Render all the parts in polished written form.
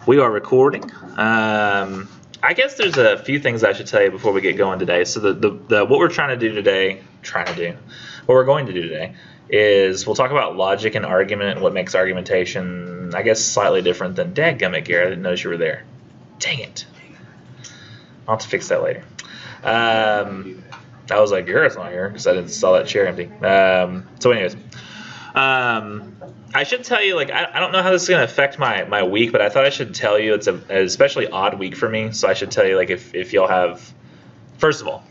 We are recording. I guess there's a few things I should tell you before we get going today. So what we're trying to do today, what we're going to do today is we'll talk about logic and argument and what makes argumentation, I guess, slightly different than dadgummit, Gary. I didn't notice you were there. Dang it. I'll have to fix that later. I was like, Garrett's not here because I didn't saw that chair empty. So anyways, I should tell you, like, I don't know how this is going to affect my week, but I thought I should tell you it's an especially odd week for me. So I should tell you, like, if y'all have, first of all,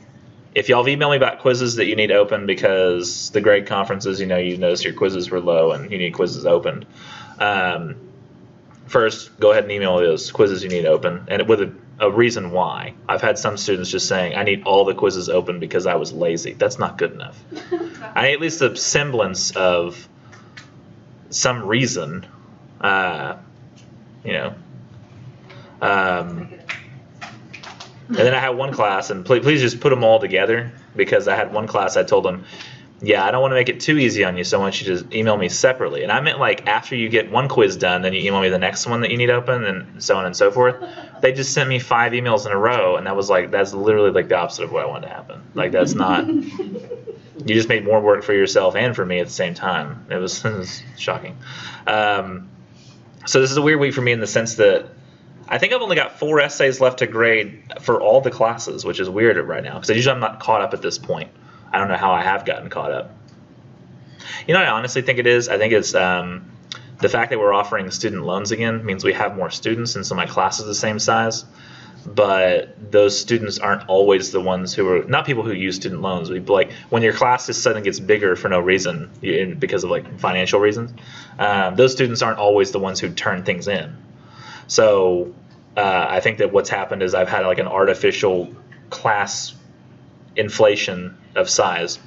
if y'all have emailed me about quizzes that you need open because the grade conferences, you noticed your quizzes were low and you need quizzes opened. First, go ahead and email those quizzes you need open, and with a reason why. I've had some students just saying, I need all the quizzes open because I was lazy. That's not good enough. I need at least a semblance of some reason, and then I had one class, and please just put them all together, because I had one class I told them, yeah, I don't want to make it too easy on you, so I want you to just email me separately. And I meant, like, after you get one quiz done, then you email me the next one that you need open, and so on and so forth. They just sent me 5 emails in a row, and that's literally like the opposite of what I wanted to happen. Like, that's not. You just made more work for yourself and for me at the same time. It was shocking. So this is a weird week for me in the sense that I think I've only got 4 essays left to grade for all the classes, which is weird right now, because usually I'm not caught up at this point. I don't know how I have gotten caught up. You know what I honestly think it is? I think it's the fact that we're offering student loans again means we have more students, and so my class is the same size. But those students aren't always the ones who are not people who use student loans. Like when your class just suddenly gets bigger for no reason because of like financial reasons, those students aren't always the ones who turn things in. So I think that what's happened is I've had like an artificial class inflation of size,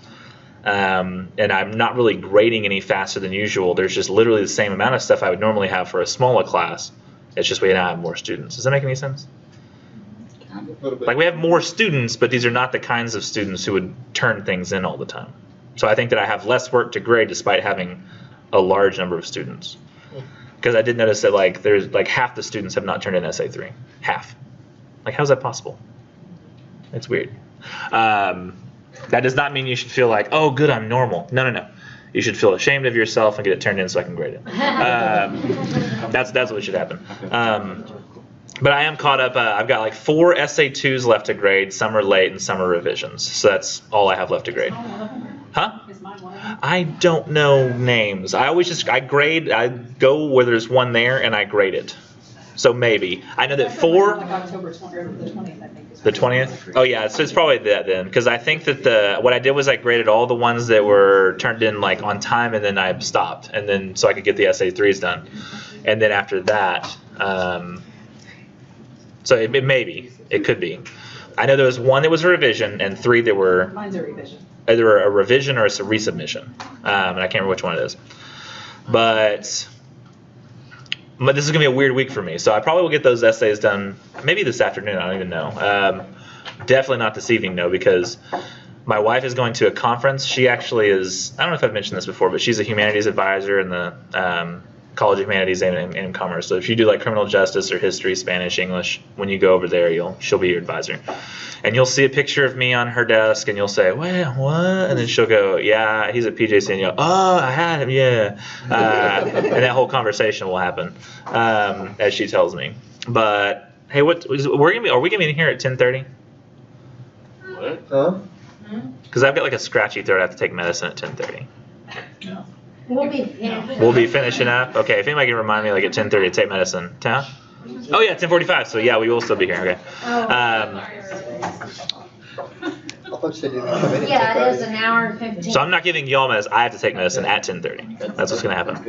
and I'm not really grading any faster than usual. There's just literally the same amount of stuff I would normally have for a smaller class. It's just we now have more students. Does that make any sense? Like we have more students, but these are not the kinds of students who would turn things in all the time. So I think that I have less work to grade despite having a large number of students. Because I did notice that like there's like half the students have not turned in essay 3. Half. Like how's that possible? It's weird. That does not mean you should feel like, oh, good, I'm normal. No. You should feel ashamed of yourself and get it turned in so I can grade it. That's what should happen. But I am caught up. I've got like 4 essay 2s left to grade. Some are late and some are revisions. So that's all I have left to grade. Huh? I don't know names. I grade. I go where there's one there and I grade it. So maybe. I know that 4. October 20th, the 20th, I think. The 20th? Oh yeah, so it's probably that then, because I think that what I did was I graded all the ones that were turned in like on time, and then I stopped, and then so I could get the essay 3s done, and then after that, so it could be. I know there was 1 that was a revision, and 3 that were. Mine's a revision. Either a revision or it's a resubmission, and I can't remember which one it is, but this is going to be a weird week for me, so I probably will get those essays done maybe this afternoon. I don't even know. Definitely not this evening, though, because my wife is going to a conference. She actually is, I don't know if I've mentioned this before, but she's a humanities advisor in the College of Humanities and Commerce. So if you do like criminal justice or history, Spanish, English, when you go over there, she'll be your advisor. And you'll see a picture of me on her desk, and you'll say, well, what? And then she'll go, yeah, he's at PJC. And you'll go, oh, I had him, yeah. And that whole conversation will happen, as she tells me. But, hey, are we going to be in here at 10:30? What? Huh? Because I've got like a scratchy throat. I have to take medicine at 10:30. No. We'll be finishing up. Okay, if anybody can remind me like at 10:30 to take medicine. Huh? Oh yeah, 10:45. So yeah, we will still be here. Okay. Yeah, it was an hour and 15. So I'm not giving y'all medicine. I have to take medicine at 10:30. That's what's going to happen.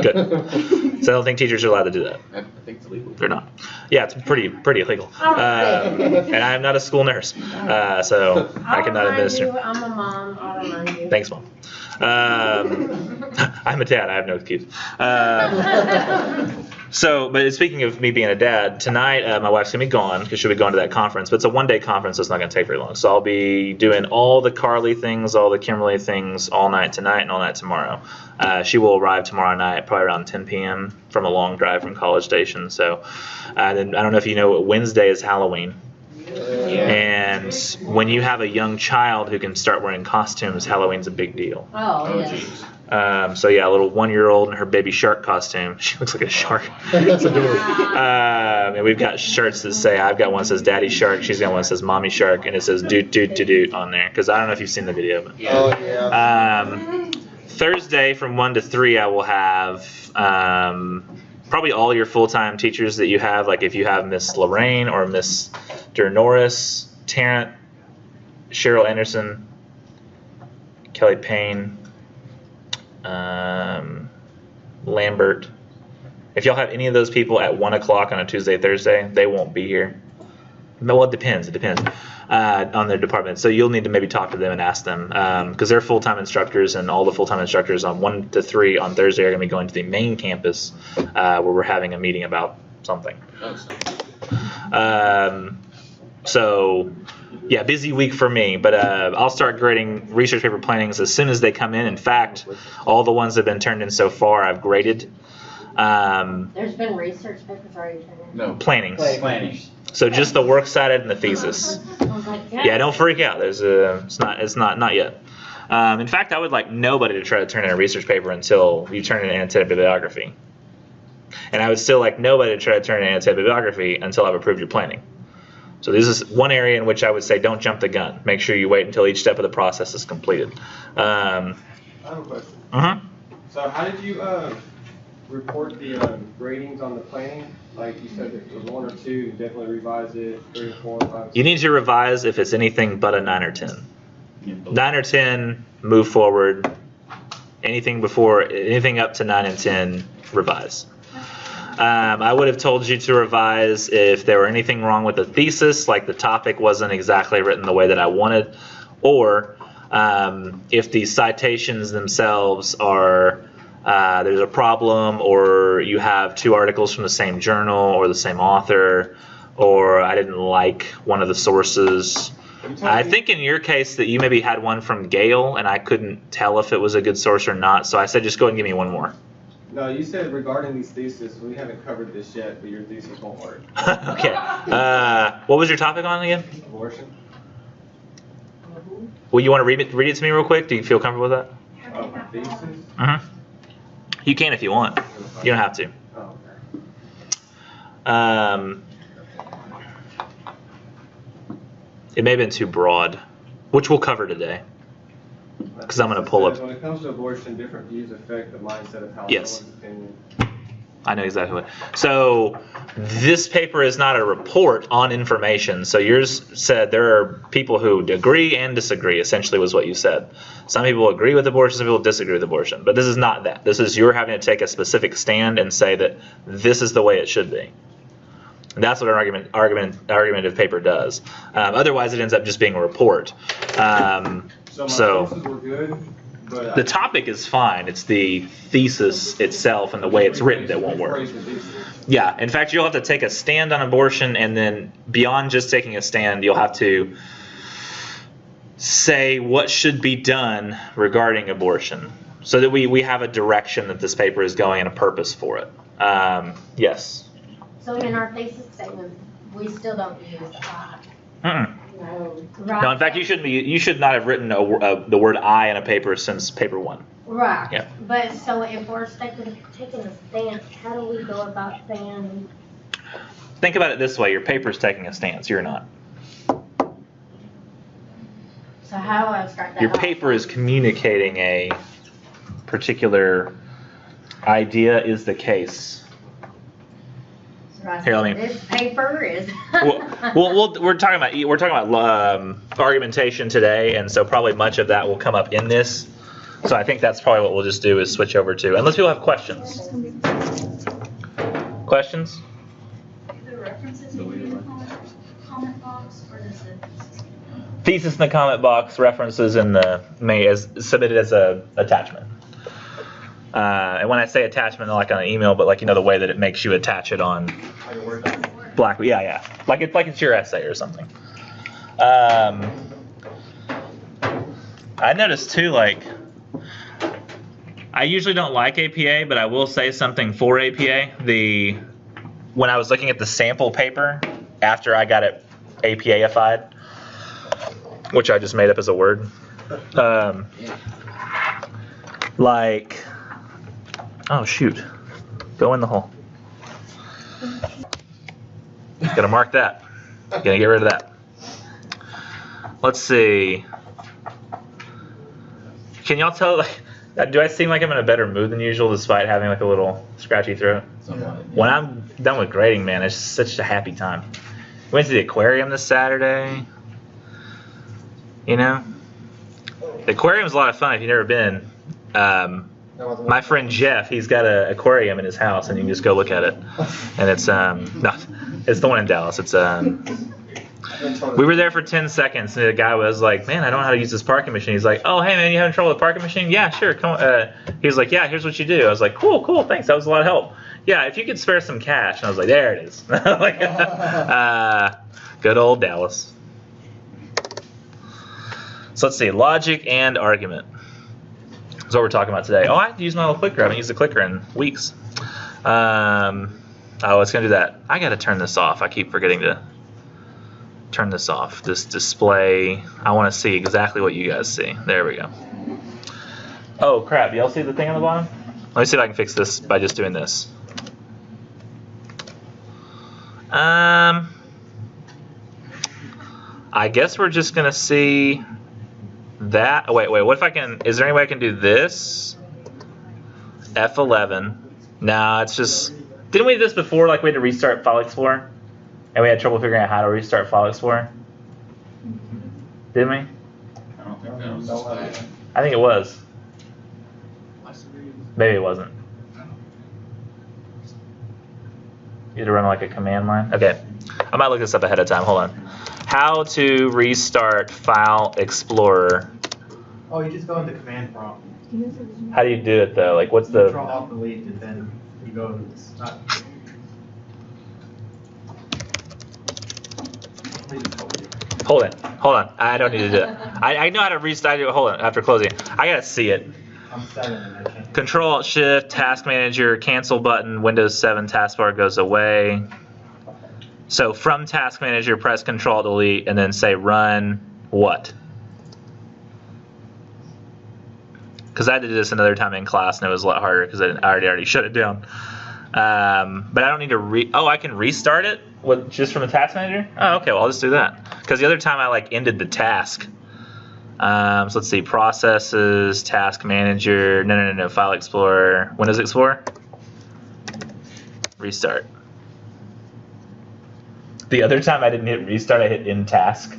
Good. So I don't think teachers are allowed to do that. I think it's illegal. They're not. Yeah, it's pretty illegal. And I am not a school nurse, so I cannot administer. I'm a mom. I'll remind you. Thanks, Mom. I'm a dad. I have no excuse. So, but speaking of me being a dad, tonight my wife's going to be gone because she'll be going to that conference. But it's a one-day conference, so it's not going to take very long. So I'll be doing all the Carly things, all the Kimberly things all night tonight and all night tomorrow. She will arrive tomorrow night, probably around 10 p.m. from a long drive from College Station. So then I don't know if you know, Wednesday is Halloween. And when you have a young child who can start wearing costumes, Halloween's a big deal. Oh, yes. So yeah, a little 1-year-old in her baby shark costume. She looks like a shark. It's adorable. And we've got shirts that say, I've got one that says Daddy Shark. She's got one that says Mommy Shark, and it says Doot Doot Doot Doot on there. Because I don't know if you've seen the video. But, Thursday from 1 to 3, I will have probably all your full-time teachers that you have. Like if you have Miss Lorraine or Miss Norris, Tarrant, Cheryl Anderson, Kelly Payne, Lambert. If y'all have any of those people at 1 o'clock on a Tuesday, Thursday, they won't be here. Well, it depends. It depends on their department. So you'll need to maybe talk to them and ask them because they're full-time instructors, and all the full-time instructors on 1 to 3 on Thursday are going to be going to the main campus where we're having a meeting about something. So, yeah, busy week for me, but I'll start grading research paper plannings as soon as they come in. In fact, all the ones that have been turned in so far, I've graded. There's been research papers already turned in. No. Plannings. So just the works cited and the thesis. I was like, Yeah, don't freak out. It's not yet. In fact, I would like nobody to try to turn in a research paper until you turn in annotated bibliography. And I would still like nobody to try to turn in annotated bibliography until I've approved your planning. So this is one area in which I would say don't jump the gun. Make sure you wait until each step of the process is completed. I have a question. So how did you report the gradings on the planning? Like you said, it was 1 or 2, you definitely revise it, 3 or 4 or 5. You need to revise if it's anything but a 9 or 10. 9 or 10, move forward. Anything up to 9 and 10, revise. I would have told you to revise if there were anything wrong with the thesis, like the topic wasn't exactly written the way that I wanted, or if the citations themselves are there's a problem, or you have 2 articles from the same journal or the same author, or I didn't like one of the sources. I think in your case that you maybe had one from Gale, and I couldn't tell if it was a good source or not, so I said just go ahead and give me one more. No, you said regarding these theses, we haven't covered this yet, but your thesis won't work. Okay. What was your topic on again? Abortion. Well, you want to read it to me real quick? Do you feel comfortable with that? Thesis? You can if you want. You don't have to. It may have been too broad, which we'll cover today. Because I'm going to pull up. When it comes to abortion, different views affect the mindset of how Yes. someone's opinion. I know exactly what. So this paper is not a report on information. So yours said there are people who agree and disagree, essentially was what you said. Some people agree with abortion, some people disagree with abortion. But this is not that. This is you're having to take a specific stand and say that this is the way it should be. And that's what an argumentative paper does. Otherwise, it ends up just being a report. So my sources were good, but the topic is fine. It's the thesis itself and the way it's written that won't work. Yeah. In fact, you'll have to take a stand on abortion, and then beyond just taking a stand, you'll have to say what should be done regarding abortion so that we have a direction that this paper is going and a purpose for it. Yes. So in our thesis statement, we still don't use No, right. in fact, you should not have written the word "I" in a paper since paper 1. Right. Yeah. But so if we're taking a stance, how do we go about saying? Think about it this way: your paper's taking a stance. You're not. So how do I strike that Your off? paper is communicating a particular idea is the case. So I Here, let say, me- This paper is. We're talking about argumentation today, and so probably much of that will come up in this. So I think that's probably what we'll just do is switch over to, unless people have questions. Questions? The references in the comment box, or does it? Thesis in the comment box, references in the as submitted as a attachment. And when I say attachment, not like on an email, but like the way that it makes you attach it on Black. Yeah. Like it's your essay or something. I noticed too, like, I usually don't like APA, but I will say something for APA. When I was looking at the sample paper after I got it APA-ified, which I just made up as a word, like, oh shoot, go in the hole. Gotta mark that. Gonna get rid of that. Let's see. Can y'all tell, like, do I seem like I'm in a better mood than usual despite having like a little scratchy throat? When I'm done with grading, man, it's such a happy time. Went to the aquarium this Saturday. The aquarium's a lot of fun if you've never been. My friend Jeff, he's got an aquarium in his house, and you can just go look at it. And it's it's the one in Dallas. It's we were there for 10 seconds, and the guy was like, "Man, I don't know how to use this parking machine." He's like, "Oh, hey man, you having trouble with the parking machine?" "Yeah, sure. Come on." He was like, "Yeah, here's what you do." I was like, "Cool, thanks. That was a lot of help." "Yeah, if you could spare some cash." And I was like, "There it is." Like, good old Dallas. So let's see, logic and argument. That's what we're talking about today. Oh, I have to use my little clicker. I haven't used the clicker in weeks. It's gonna do that. I gotta turn this off. I keep forgetting to turn this off. This display, I want to see exactly what you guys see. There we go. Oh crap, y'all see the thing on the bottom? Let me see if I can fix this by just doing this. I guess we're just gonna see that. Oh, wait, what if I can, is there any way I can do this? F11. No, it's just, didn't we do this before, like we had to restart File Explorer? And we had trouble figuring out how to restart File Explorer? Didn't we? I don't think that was just that. I think it was. Maybe it wasn't. You had to run like a command line? Okay. I might look this up ahead of time. Hold on. How to restart File Explorer. Oh, you just go in the command prompt. How do you do it though? Like what's the... Control Alt Delete and then you go to the start. Hold on. I don't need to do it. I know how to restart it. Hold on. After closing, I gotta see it. I'm 7 and I can't. Control Alt Shift, Task Manager, cancel button, Windows 7 taskbar goes away. So from Task Manager, press Control Alt Delete and then say run what? Because I had to do this another time in class and it was a lot harder because I already shut it down. But I don't need to I can restart it with just from the Task Manager? Oh, okay, well I'll just do that. Because the other time I like ended the task. So let's see, processes, Task Manager, no, File Explorer, Windows Explorer. Restart. The other time I didn't hit restart, I hit end task.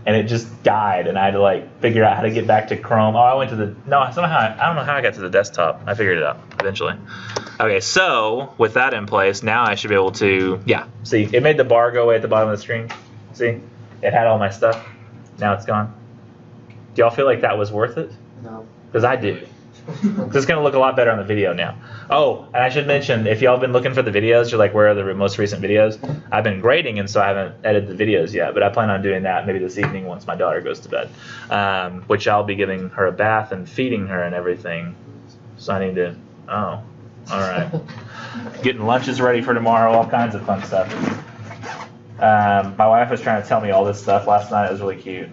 And it just died, and I had to like figure out how to get back to Chrome. Oh, I went to the, no, somehow, I don't know how I got to the desktop. I figured it out eventually. Okay, so with that in place, now I should be able to, yeah, see, it made the bar go away at the bottom of the screen. See, it had all my stuff. Now it's gone. Do y'all feel like that was worth it? No. Because I do. This is going to look a lot better on the video now. Oh, and I should mention, if y'all have been looking for the videos, you're like, where are the most recent videos? I've been grading, and so I haven't edited the videos yet, but I plan on doing that maybe this evening once my daughter goes to bed, which I'll be giving her a bath and feeding her and everything. So I need to, oh, all right. Getting lunches ready for tomorrow, all kinds of fun stuff. My wife was trying to tell me all this stuff last night. It was really cute.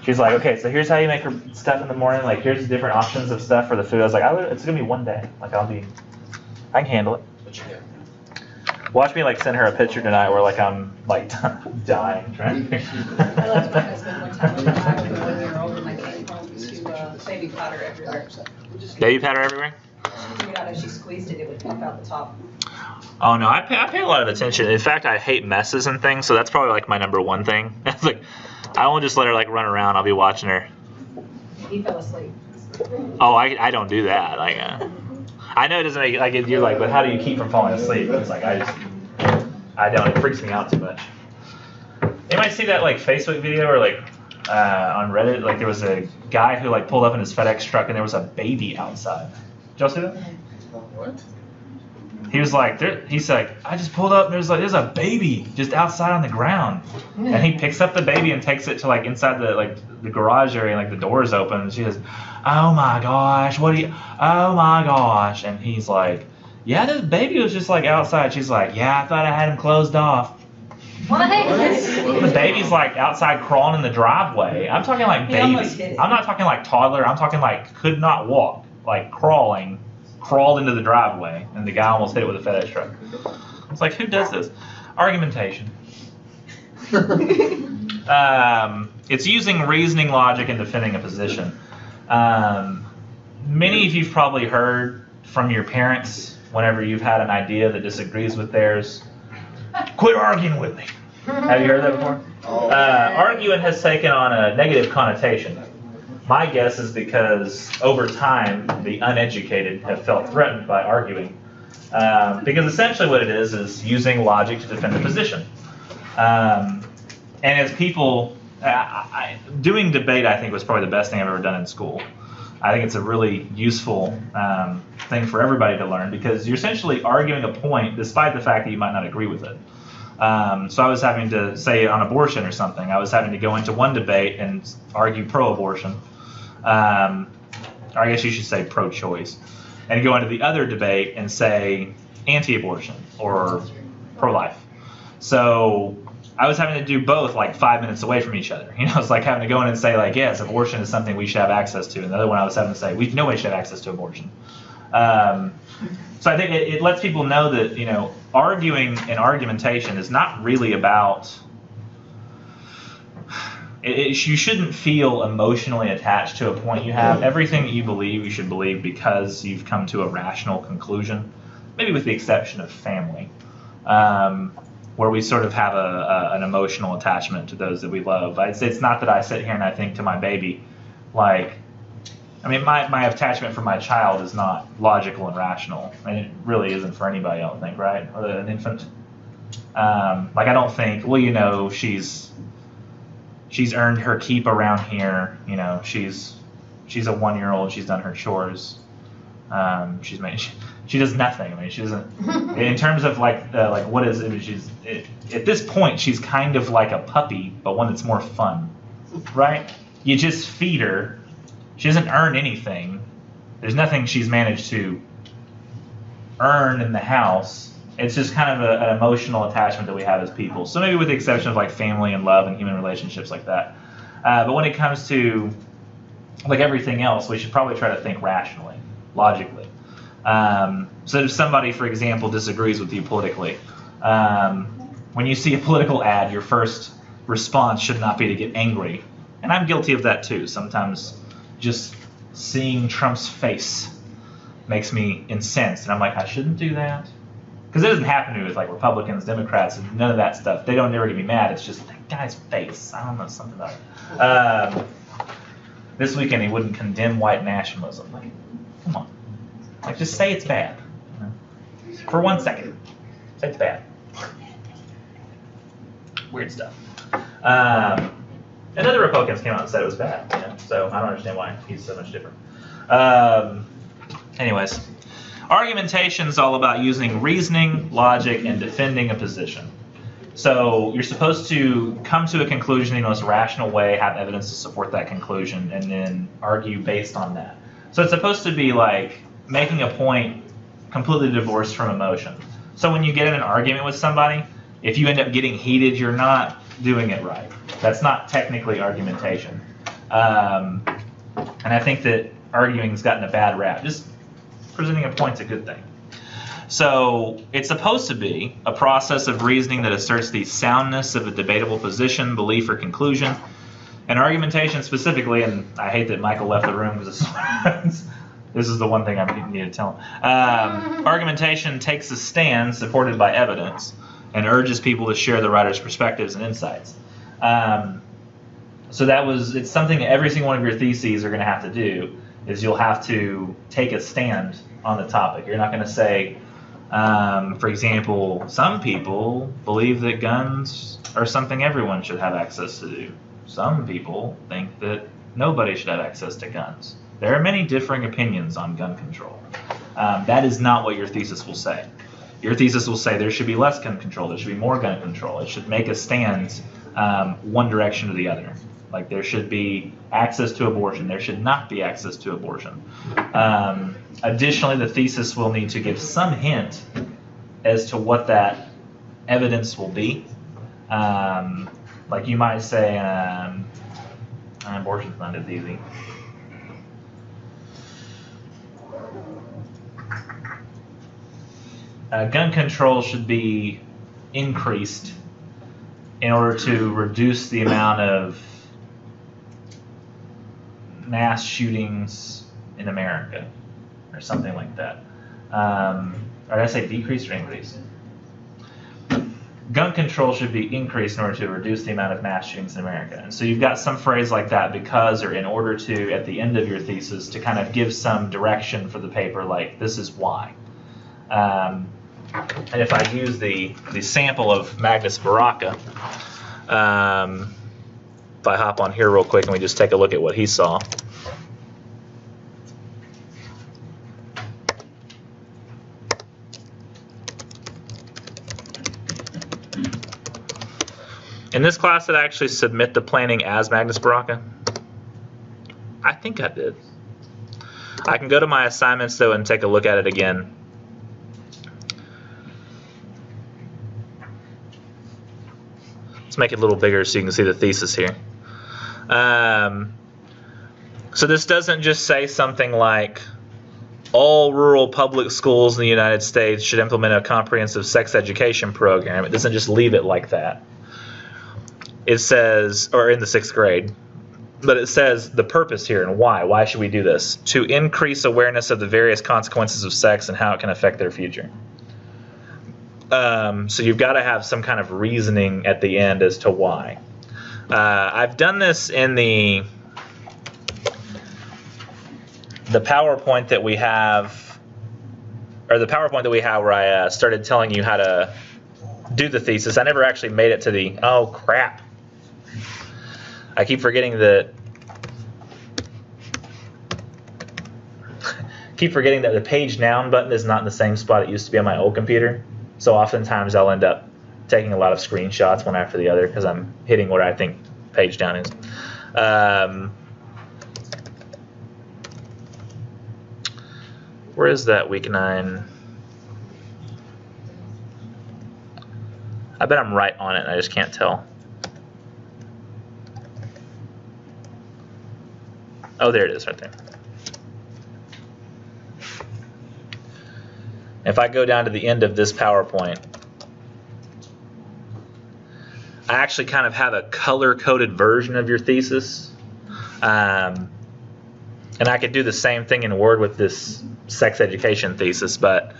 She's like, okay, so here's how you make her stuff in the morning. Like, here's the different options of stuff for the food. I was like, it's going to be one day. Like, I can handle it. Watch me, like, send her a picture tonight where, like, I'm, like, dying. Trying to I left my husband one time when I was 1 year old and I came home to baby powder everywhere. Baby powder everywhere? She figured out as she squeezed it, it would pop out the top. Oh, no, I pay a lot of attention. In fact, I hate messes and things, so that's probably, like, my number one thing. It's like, I won't just let her like run around. I'll be watching her. He fell asleep. Oh, I don't do that. Like, I know it doesn't make like you're like, but how do you keep from falling asleep? It's like I don't. It freaks me out too much. Anybody see that like Facebook video or like on Reddit? Like there was a guy who like pulled up in his FedEx truck and there was a baby outside, y'all see that? What? He was like, he's like, I just pulled up. And there's a baby just outside on the ground, and he picks up the baby and takes it to like inside the garage area, and like the door's open. And she goes, oh my gosh, oh my gosh, and he's like, yeah, the baby was just like outside. She's like, yeah, I thought I had him closed off. What? The baby's like outside crawling in the driveway. I'm talking like He almost baby. hit it. I'm not talking like toddler. I'm talking like could not walk, like crawled into the driveway, and the guy almost hit it with a FedEx truck. It's like, who does this? Argumentation. It's using reasoning, logic, and defending a position. Many of you've probably heard from your parents whenever you've had an idea that disagrees with theirs. Quit arguing with me. Have you heard that before? Arguing has taken on a negative connotation. My guess is because over time the uneducated have felt threatened by arguing. Because essentially what it is using logic to defend a position. And as people, doing debate I think was probably the best thing I've ever done in school. I think it's a really useful thing for everybody to learn because you're essentially arguing a point despite the fact that you might not agree with it. So I was having to say on abortion or something, I was having to go into one debate and argue pro-abortion. Or I guess you should say pro-choice. And go into the other debate and say anti-abortion or pro-life. So I was having to do both like 5 minutes away from each other. You know, it's like having to go in and say like, yes, abortion is something we should have access to. And the other one I was having to say, nobody should have access to abortion. So I think it lets people know that, you know, arguing and argumentation is not really about, you shouldn't feel emotionally attached to a point you have. Everything that you believe, you should believe because you've come to a rational conclusion, maybe with the exception of family. Where we sort of have an emotional attachment to those that we love. It's not that I sit here and I think to my baby, like, I mean, my attachment for my child is not logical and rational, and it really isn't for anybody, I don't think, right? An infant. Like, I don't think, well, you know, she's earned her keep around here. You know, she's a 1-year-old. She's done her chores. She does nothing. I mean, she doesn't. In terms of like what is it? At this point, she's kind of like a puppy, but one that's more fun, right? You just feed her. She doesn't earn anything. There's nothing she's managed to earn in the house. It's just kind of an emotional attachment that we have as people. So maybe with the exception of like family and love and human relationships like that. But when it comes to like everything else, we should probably try to think rationally, logically. So if somebody, for example, disagrees with you politically, when you see a political ad, your first response should not be to get angry. And I'm guilty of that too. Sometimes just seeing Trump's face makes me incensed. And I'm like, I shouldn't do that. Because it doesn't happen to me with like Republicans, Democrats, and none of that stuff. They don't ever get me mad. It's just that guy's face. I don't know, something about it. This weekend he wouldn't condemn white nationalism. Like, come on. Like, just say it's bad. You know? For 1 second. Say it's bad. Weird stuff. And other Republicans came out and said it was bad. You know? So I don't understand why he's so much different. Anyways, argumentation is all about using reasoning, logic, and defending a position. So you're supposed to come to a conclusion in the most rational way, have evidence to support that conclusion, and then argue based on that. So it's supposed to be like making a point completely divorced from emotion. So when you get in an argument with somebody, if you end up getting heated, you're not doing it right. That's not technically argumentation. And I think that arguing's gotten a bad rap. Just presenting a point's a good thing. So it's supposed to be a process of reasoning that asserts the soundness of a debatable position, belief, or conclusion. And argumentation specifically, and I hate that Michael left the room because this is the one thing I need to tell him. Argumentation takes a stand supported by evidence and urges people to share the writer's perspectives and insights. So it's something every single one of your theses are going to have to do, is you'll have to take a stand on the topic. You're not going to say, for example, some people believe that guns are something everyone should have access to do. Some people think that nobody should have access to guns. There are many differing opinions on gun control. That is not what your thesis will say. Your thesis will say there should be less gun control, there should be more gun control. It should make a stand one direction or the other. Like there should be access to abortion, there should not be access to abortion. Additionally, the thesis will need to give some hint as to what that evidence will be. Like you might say, abortion's not as easy. Gun control should be increased in order to reduce the amount of mass shootings in America, or something like that. Or did I say decreased or increased? Gun control should be increased in order to reduce the amount of mass shootings in America. And so you've got some phrase like that, because or in order to, at the end of your thesis, to kind of give some direction for the paper, like this is why. And if I use the sample of Magnus Baraka, if I hop on here real quick and we just take a look at what he saw. In this class, did I actually submit the planning as Magnus Baraka? I think I did. I can go to my assignments, though, and take a look at it again. Let's make it a little bigger so you can see the thesis here. So this doesn't just say something like, all rural public schools in the United States should implement a comprehensive sex education program. It doesn't just leave it like that. It says, or in the 6th grade, but it says the purpose here and why. Why should we do this? To increase awareness of the various consequences of sex and how it can affect their future. So you've got to have some kind of reasoning at the end as to why. I've done this in the PowerPoint that we have, or the PowerPoint that we have where I started telling you how to do the thesis. I never actually made it to the, oh crap. I keep forgetting that the page noun button is not in the same spot it used to be on my old computer. So oftentimes I'll end up taking a lot of screenshots one after the other because I'm hitting what I think page down is. Where is that week 9? I bet I'm right on it and I just can't tell. Oh, there it is right there. If I go down to the end of this PowerPoint, I actually kind of have a color-coded version of your thesis. And I could do the same thing in Word with this sex education thesis, but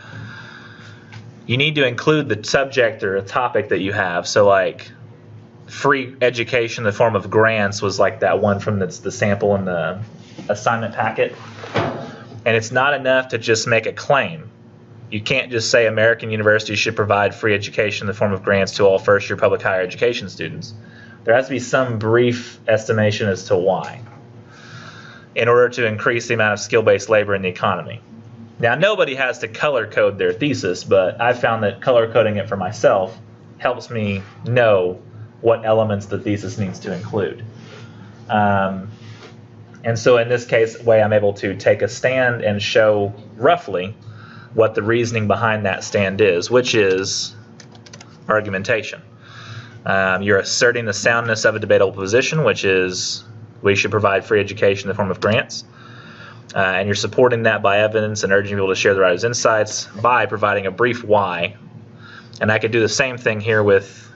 you need to include the subject or a topic that you have. So like free education in the form of grants was like that one from the sample in the assignment packet. And it's not enough to just make a claim. You can't just say American universities should provide free education in the form of grants to all first-year public higher education students. There has to be some brief estimation as to why, in order to increase the amount of skill-based labor in the economy. Now, nobody has to color code their thesis, but I found that color coding it for myself helps me know what elements the thesis needs to include. And so in this case, way I'm able to take a stand and show roughly what the reasoning behind that stand is, which is argumentation. You're asserting the soundness of a debatable position, which is we should provide free education in the form of grants. And you're supporting that by evidence and urging people to share the writer's insights by providing a brief why. And I could do the same thing here with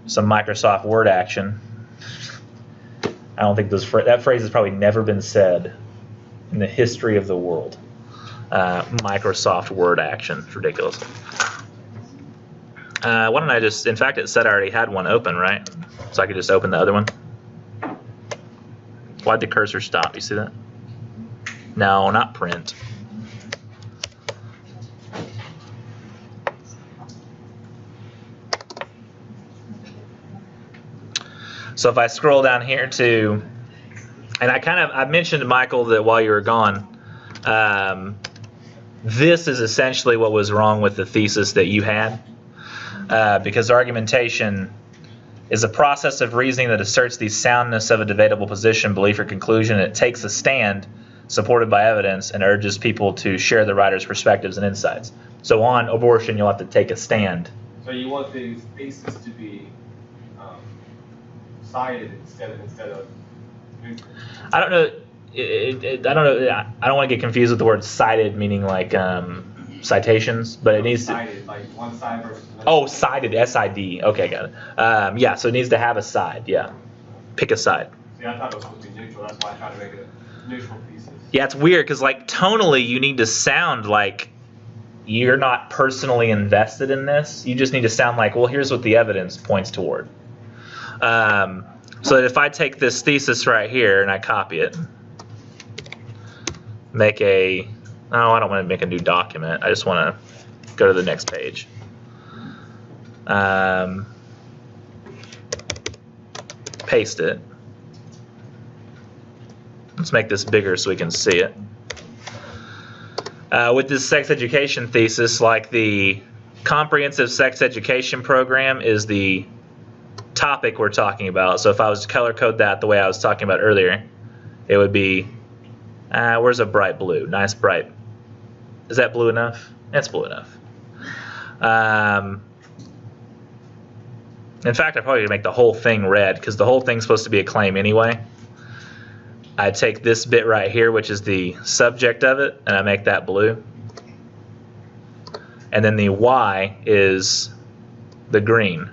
some Microsoft Word action. I don't think that phrase has probably never been said in the history of the world. Microsoft Word action. It's ridiculous. Why don't I just, in fact, it said I already had one open, right? So I could just open the other one. Why'd the cursor stop? You see that? No, not print. So if I scroll down here to And I mentioned to Michael that while you were gone, this is essentially what was wrong with the thesis that you had, because argumentation is a process of reasoning that asserts the soundness of a debatable position, belief, or conclusion. It takes a stand supported by evidence and urges people to share the writer's perspectives and insights. So on abortion, you'll have to take a stand. So you want the thesis to be cited instead of neutral? I don't know. I don't know. I don't want to get confused with the word cited, meaning like citations, but it needs to. Cited, like one side versus another. Oh, cited, S-I-D. Okay, got it. Yeah, so it needs to have a side. Yeah, pick a side. See, I thought it was supposed to be neutral. That's why I tried to make it a neutral thesis. Yeah, it's weird because like tonally, you need to sound like you're not personally invested in this. You just need to sound like, well, here's what the evidence points toward. So that if I take this thesis right here and I copy it, make a, no, I don't want to make a new document. I just want to go to the next page. Paste it. Let's make this bigger so we can see it. With this sex education thesis, like the comprehensive sex education program is the topic we're talking about. So if I was to color code that the way I was talking about earlier, it would be, where's a bright blue? Nice bright. Is that blue enough? That's blue enough. In fact, I probably could make the whole thing red because the whole thing's supposed to be a claim anyway. I take this bit right here, which is the subject of it, and I make that blue. And then the Y is the green.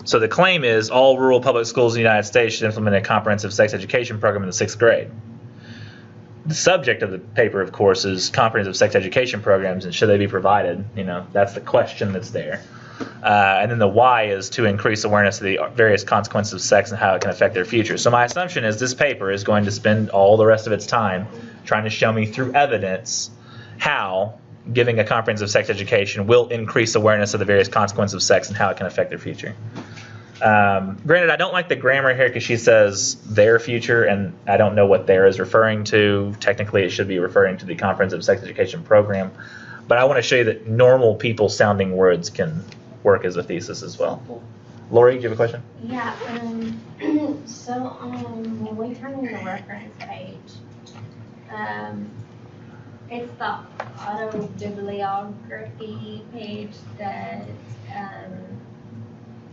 So the claim is all rural public schools in the United States should implement a comprehensive sex education program in the 6th grade. The subject of the paper, of course, is comprehensive sex education programs and should they be provided. You know, that's the question that's there. And then the why is to increase awareness of the various consequences of sex and how it can affect their future. So my assumption is this paper is going to spend all the rest of its time trying to show me through evidence how giving a comprehensive sex education will increase awareness of the various consequences of sex and how it can affect their future. Granted, I don't like the grammar here because she says their future, and I don't know what their is referring to. Technically, it should be referring to the comprehensive sex education program. But I want to show you that normal people sounding words can work as a thesis as well. Lori, do you have a question? Yeah, so when we turn in the reference page, it's the autobibliography page that,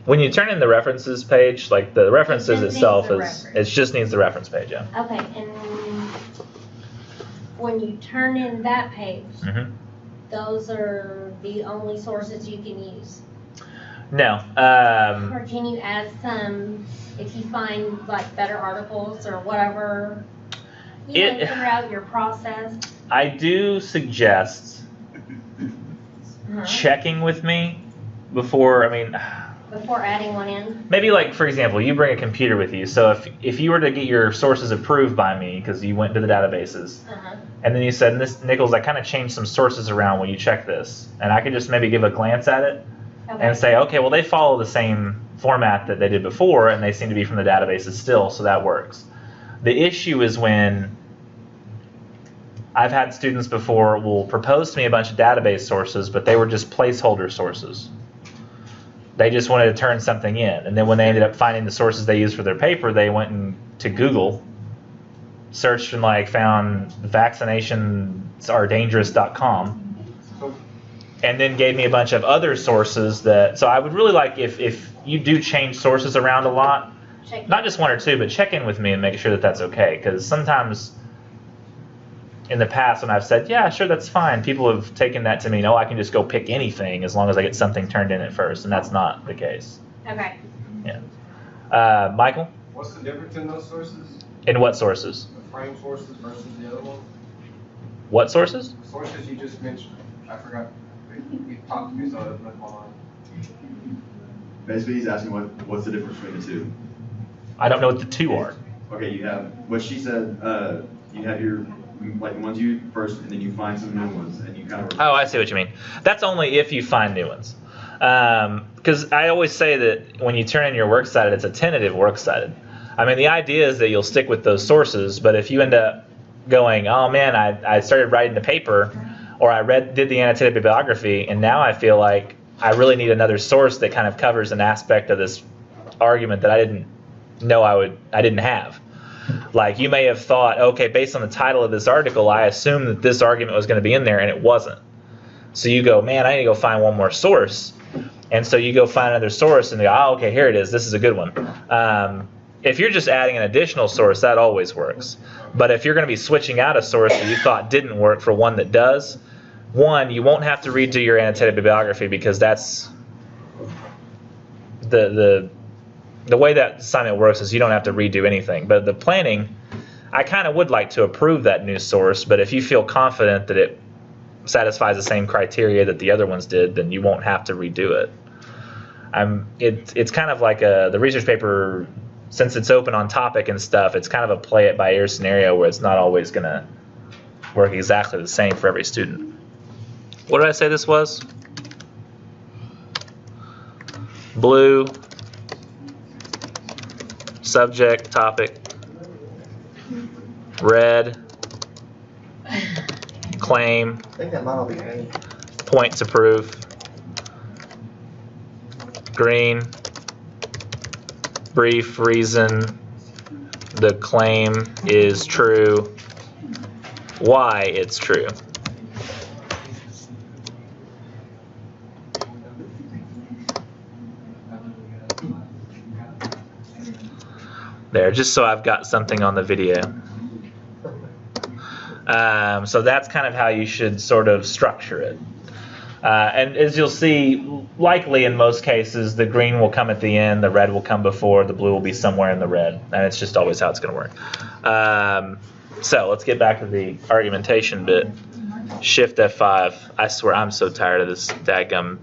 when you turn in the references page, like the references It just itself needs the is, reference. it just needs the reference page, yeah. okay, and when you turn in that page, Mm-hmm. those are the only sources you can use? No. Or can you add some, if you find like better articles or whatever, you know, throughout your process? I do suggest Uh-huh. checking with me before, Before adding one in? maybe like, for example, you bring a computer with you. So if you were to get your sources approved by me because you went to the databases, Uh-huh. and then you said, Nichols, I kind of changed some sources around when you check this. And I could just maybe give a glance at it Okay. and say, okay, well, they follow the same format that they did before, and they seem to be from the databases still, so that works. The issue is when I've had students before will propose to me a bunch of database sources, but they were just placeholder sources. They just wanted to turn something in. And then when they ended up finding the sources they used for their paper, they went to Google, searched and found vaccinationsAredangerous.com, and then gave me a bunch of other sources that, so I would really like if you do change sources around a lot, Check. not just one or two, but check in with me and make sure that that's okay. Because sometimes in the past when I've said, yeah, sure, that's fine, people have taken that to mean, oh, I can just go pick anything as long as I get something turned in at first, and that's not the case. Okay. Yeah. Michael? What's the difference in those sources? In what sources? The frame sources versus the other ones? What sources? Sources you just mentioned. I forgot. You talked to me, so I left my mind. Basically, he's asking what's the difference between the two. I don't know what the two are. Okay, you have what she said. You have your the ones you first, and then you find some new ones, and you kind of. Oh, I see what you mean. That's only if you find new ones. Because I always say that when you turn in your works cited, it's a tentative works cited. I mean, the idea is that you'll stick with those sources, but if you end up going, oh man, I started writing the paper, or I did the annotated bibliography, and now I feel like I really need another source that kind of covers an aspect of this argument that I didn't know I didn't have. Like, you may have thought, okay, based on the title of this article, I assumed that this argument was going to be in there, and it wasn't. So you go, man, I need to go find one more source. And so you go find another source, and you go, oh, okay, here it is. This is a good one. If you're just adding an additional source, that always works. But if you're going to be switching out a source that you thought didn't work for one that does, one, you won't have to redo your annotated bibliography, because that's the way that assignment works is you don't have to redo anything. But the planning, I kind of would like to approve that new source, but if you feel confident that it satisfies the same criteria that the other ones did, then you won't have to redo it. It's kind of like the research paper, since it's open on topic and stuff, it's kind of a play it by ear scenario where it's not always going to work exactly the same for every student. What did I say this was? Blue, subject, topic. Red, claim, I think that mine will be green. point to proof. Green, brief reason the claim is true, why it's true. There, just so I've got something on the video. So that's kind of how you should sort of structure it. And as you'll see, likely in most cases, the green will come at the end, the red will come before, the blue will be somewhere in the red. And it's just always how it's going to work. So let's get back to the argumentation bit. Shift F5. I swear I'm so tired of this dadgum.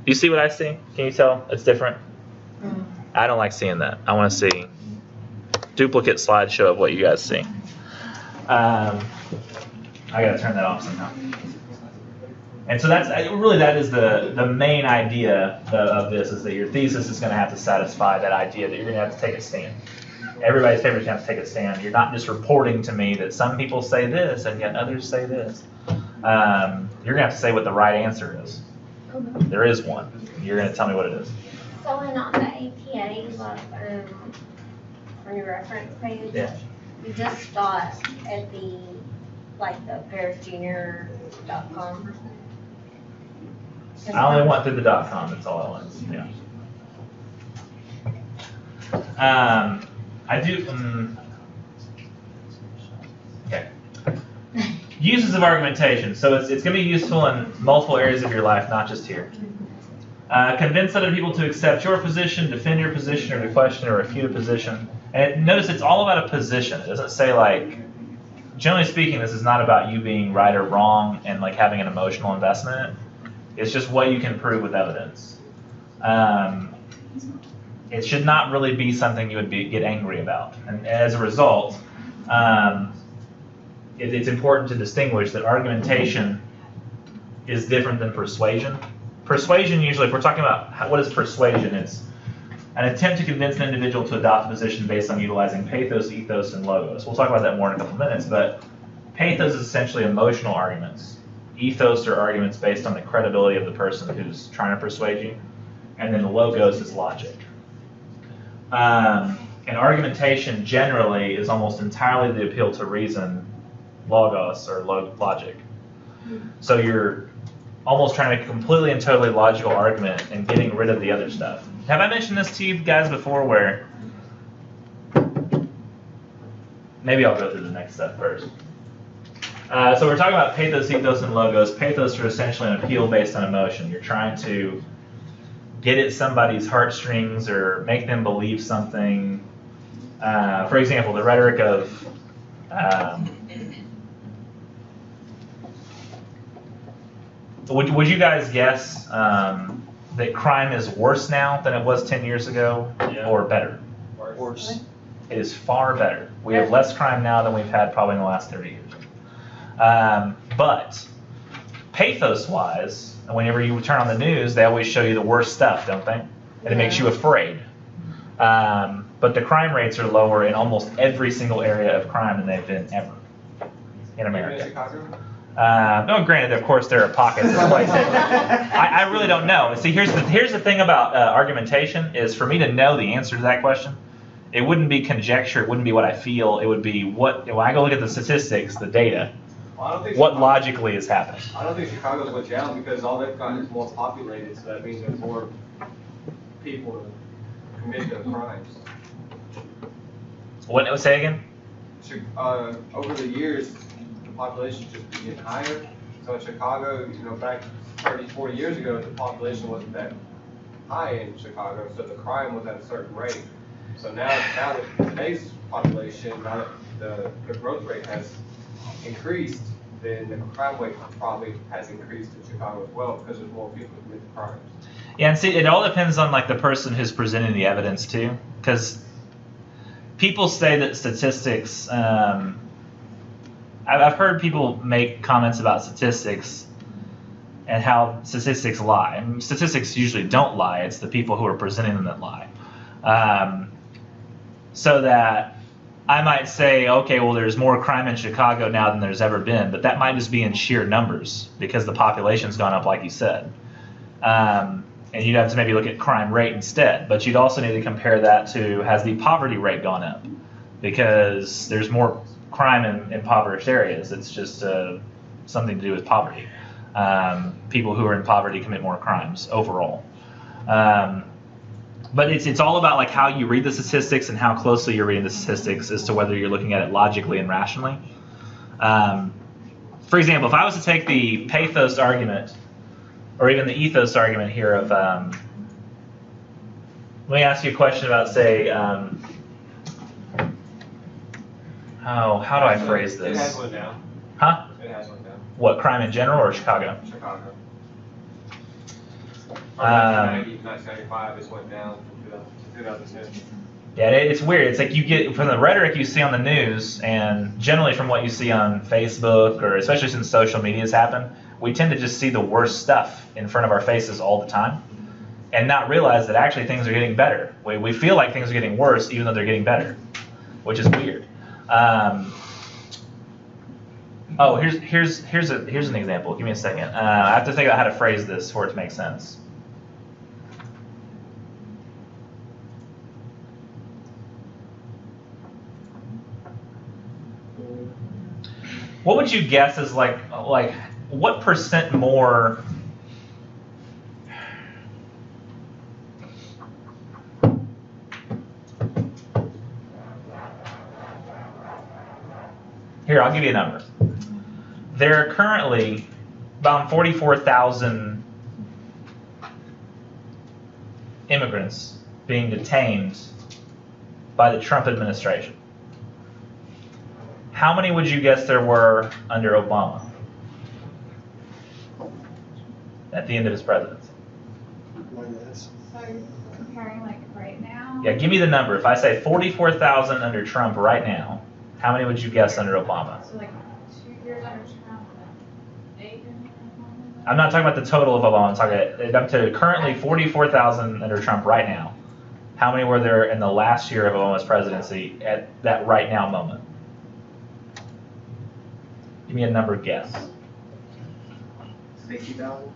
You see what I see? Can you tell it's different? I don't like seeing that. I want to see duplicate slideshow of what you guys see. I gotta turn that off somehow. And so that is the main idea of this, is that your thesis is going to have to satisfy that idea that you're going to have to take a stand. Everybody's favorite is going to have to take a stand. You're not just reporting to me that some people say this and yet others say this. You're going to have to say what the right answer is. There is one. You're going to tell me what it is. So in on the APA, on your reference page, Yeah. you just start at the parisjunior.com. I only went through the .com. That's all I want. Yeah. I do. Okay. Uses of argumentation. So it's going to be useful in multiple areas of your life, not just here. Convince other people to accept your position, defend your position, or to question or refute a position. And notice it's all about a position. It doesn't say like, generally speaking, this is not about you being right or wrong and like having an emotional investment in it. It's just what you can prove with evidence. It should not really be something you would get angry about. And as a result, it's important to distinguish that argumentation is different than persuasion. Persuasion usually, if we're talking about what is persuasion, it's an attempt to convince an individual to adopt a position based on utilizing pathos, ethos, and logos. We'll talk about that more in a couple minutes, but pathos is essentially emotional arguments. Ethos are arguments based on the credibility of the person who's trying to persuade you, and then the logos is logic. And argumentation generally is almost entirely the appeal to reason, logos, or logic. So you're almost trying to make a completely and totally logical argument and getting rid of the other stuff. Have I mentioned this to you guys before where, maybe I'll go through the next step first. So we're talking about pathos, ethos, and logos. Pathos are essentially an appeal based on emotion. You're trying to get at somebody's heartstrings or make them believe something. For example, the rhetoric of would you guys guess that crime is worse now than it was 10 years ago, or better? Worse. It is far better. We have less crime now than we've had probably in the last 30 years. But pathos-wise, whenever you turn on the news, they always show you the worst stuff, don't they? And it makes you afraid. But the crime rates are lower in almost every single area of crime than they've been ever in America. No, granted, of course, there are pockets of places. I really don't know. See, here's the thing about argumentation is for me to know the answer to that question, it wouldn't be conjecture. It wouldn't be what I feel. It would be what when I go look at the statistics, the data. Well, I don't think what logically is happening. I don't think Chicago's went down because all they've got is more populated, so that means there's more people to commit the crimes. What? Say again? Over the years, the population's just been getting higher. So in Chicago, back 30, 40 years ago, the population wasn't that high in Chicago, so the crime was at a certain rate. So now with today's population, now that the growth rate has increased, then the crime rate probably has increased in Chicago as well because there's more people who commit the crimes. Yeah, and see, it all depends on like the person who's presenting the evidence too, because people say that statistics. I've heard people make comments about statistics and how statistics lie. And statistics usually don't lie. It's the people who are presenting them that lie. So that I might say, okay, well, there's more crime in Chicago now than there's ever been, but that might just be in sheer numbers because the population's gone up, like you said. And you'd have to maybe look at crime rate instead, but you'd also need to compare that to, has the poverty rate gone up? Because there's more crime in impoverished areas. It's just something to do with poverty. People who are in poverty commit more crimes overall. But it's all about like how you read the statistics and how closely you're reading the statistics as to whether you're looking at it logically and rationally. For example, if I was to take the pathos argument or even the ethos argument here of, let me ask you a question about, say, how do I phrase this? It has went down. Huh? It has went down. What, crime in general or Chicago? Chicago. From 1995, it's went down from 2010. Yeah, it's weird. It's like you get from the rhetoric you see on the news, and generally from what you see on Facebook, or especially since social media has happened, we tend to just see the worst stuff in front of our faces all the time, and not realize that actually things are getting better. We feel like things are getting worse, even though they're getting better, which is weird. Here's an example. Give me a second. I have to think about how to phrase this for it to make sense. What would you guess is like what percent more? Here, I'll give you a number. There are currently about 44,000 immigrants being detained by the Trump administration. How many would you guess there were under Obama at the end of his presidency? So you're comparing like right now? Yeah, give me the number. If I say 44,000 under Trump right now, how many would you guess under Obama? So like 2 years under Trump, 8 years under Obama? I'm not talking about the total of Obama. I'm talking up to currently 44,000 under Trump right now. How many were there in the last year of Obama's presidency at that right now moment? Give me a number guess. 60,000?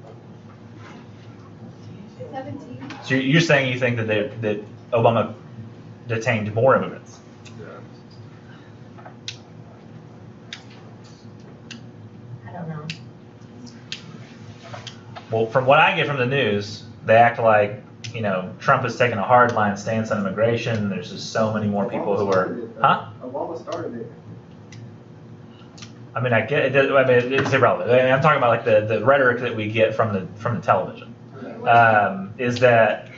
17. So you're saying you think that that Obama detained more immigrants? I don't know. Well, from what I get from the news, they act like, Trump has taken a hardline stance on immigration. There's just so many more people who are, huh? Obama started it. I mean, I get it. I mean, it's irrelevant. I'm talking about like the rhetoric that we get from the television. Is that?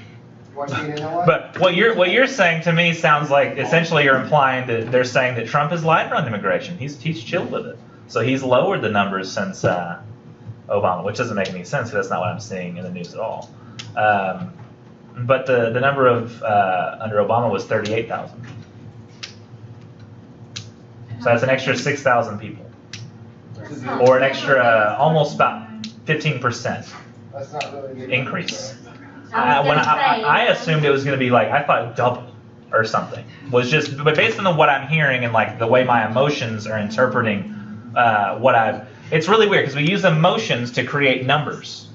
But what you're saying to me sounds like essentially you're implying that they're saying that Trump has lied on immigration. He's chilled with it. So he's lowered the numbers since Obama, which doesn't make any sense because that's not what I'm seeing in the news at all. But the number of under Obama was 38,000. So that's an extra 6,000 people. Or an extra almost about 15% That's not really good. increase. I was When gonna say- I assumed it was going to be like, I thought double or something. Was just, but based on what I'm hearing and like the way my emotions are interpreting it's really weird because we use emotions to create numbers.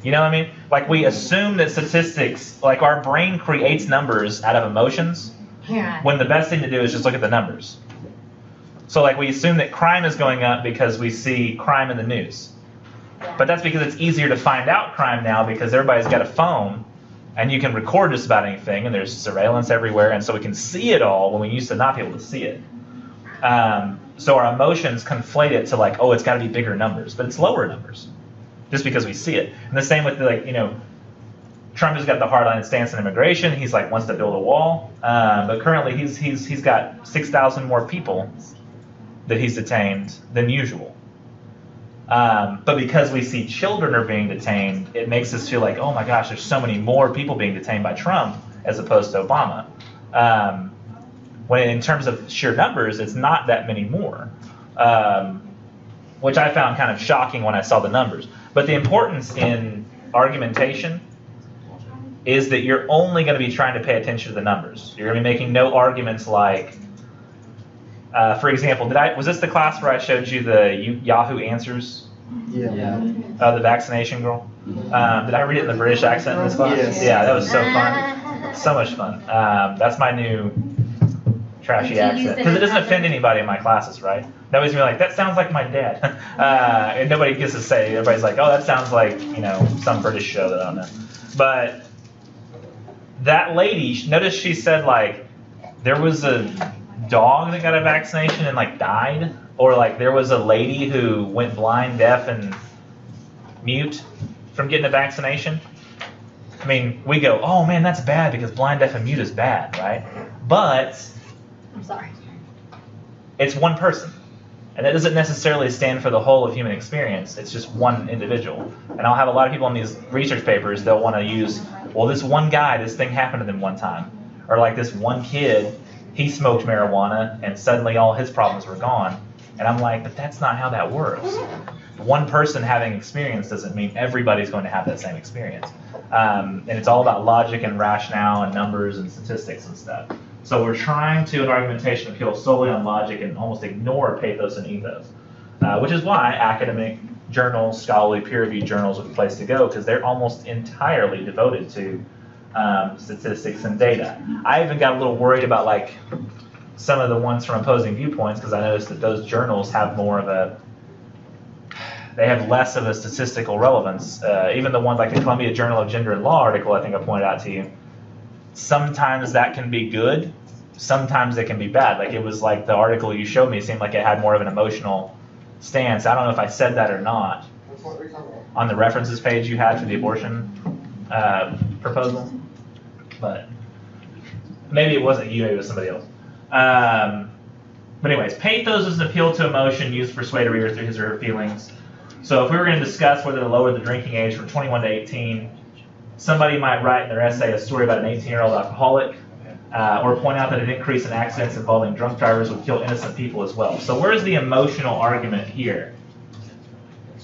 You know what I mean? Like we assume that statistics, like our brain creates numbers out of emotions, when the best thing to do is just look at the numbers. So like we assume that crime is going up because we see crime in the news. But that's because it's easier to find out crime now because everybody's got a phone and you can record just about anything and there's surveillance everywhere, and so we can see it all when we used to not be able to see it. So our emotions conflate it to like, oh, it's got to be bigger numbers, but it's lower numbers just because we see it. And the same with Trump has got the hardline stance on immigration. He's like wants to build a wall, but currently he's got 6,000 more people that he's detained than usual. But because we see children are being detained, it makes us feel like, oh my gosh, there's so many more people being detained by Trump as opposed to Obama. When in terms of sheer numbers, it's not that many more, which I found kind of shocking when I saw the numbers. But the importance in argumentation is that you're only going to be trying to pay attention to the numbers. You're going to be making no arguments like, for example, was this the class where I showed you the Yahoo Answers? Yeah. The vaccination girl? Did I read it in the British accent in this class? Yes. Yeah, that was so fun. So much fun. That's my new trashy Did you use accent. it Because it in doesn't other- offend anybody in my classes, right? Nobody's gonna be like, that sounds like my dad. And nobody gets to say, everybody's like, oh, that sounds like, some British show that I don't know. But that lady, notice she said like, there was a dog that got a vaccination and like died, or like there was a lady who went blind, deaf, and mute from getting a vaccination. I mean, we go, oh man, that's bad because blind, deaf, and mute is bad, right? But I'm sorry. it's one person, and that doesn't necessarily stand for the whole of human experience. It's just one individual. And I'll have a lot of people in these research papers, they'll want to use, well, this one guy, this thing happened to them one time, or like this one kid, he smoked marijuana and suddenly all his problems were gone. And I'm like, but that's not how that works. One person having experience doesn't mean everybody's going to have that same experience. And it's all about logic and rationale and numbers and statistics and stuff. So we're trying to, in argumentation, appeal solely on logic and almost ignore pathos and ethos, which is why academic journals, scholarly peer-reviewed journals are the place to go, because they're almost entirely devoted to statistics and data. I even got a little worried about like some of the ones from opposing viewpoints, because I noticed that those journals have they have less of a statistical relevance. Even the ones like the Columbia Journal of Gender and Law article I think I pointed out to you, sometimes that can be good, sometimes it can be bad. Like it was like the article you showed me seemed like it had more of an emotional stance. I don't know if I said that or not. That's what we're talking about. On the references page you had for the abortion proposal, but maybe it wasn't you, maybe it was somebody else. But anyways, pathos is an appeal to emotion used to persuade a reader through his or her feelings. So if we were going to discuss whether to lower the drinking age from 21 to 18, somebody might write in their essay a story about an 18-year-old alcoholic, or point out that an increase in accidents involving drunk drivers would kill innocent people as well. So where's the emotional argument here?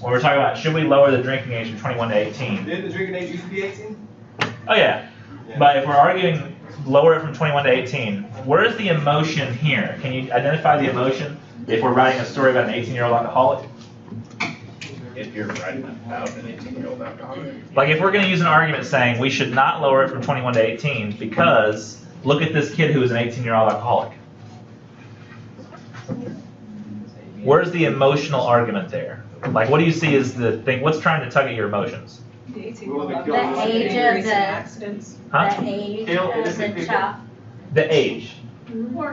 When we're talking about should we lower the drinking age from 21 to 18? Didn't the drinking age used to be 18? Oh yeah. But if we're arguing lower it from 21 to 18, where's the emotion here? Can you identify the emotion if we're writing a story about an 18-year-old alcoholic? If you're writing about an 18-year-old alcoholic. Like if we're going to use an argument saying we should not lower it from 21 to 18 because look at this kid who is an 18-year-old alcoholic. Where's the emotional argument there? Like what do you see as the thing? What's trying to tug at your emotions? The 18 Well, the The age of the, accidents. Huh? the age Kill of innocent the people. child. The age.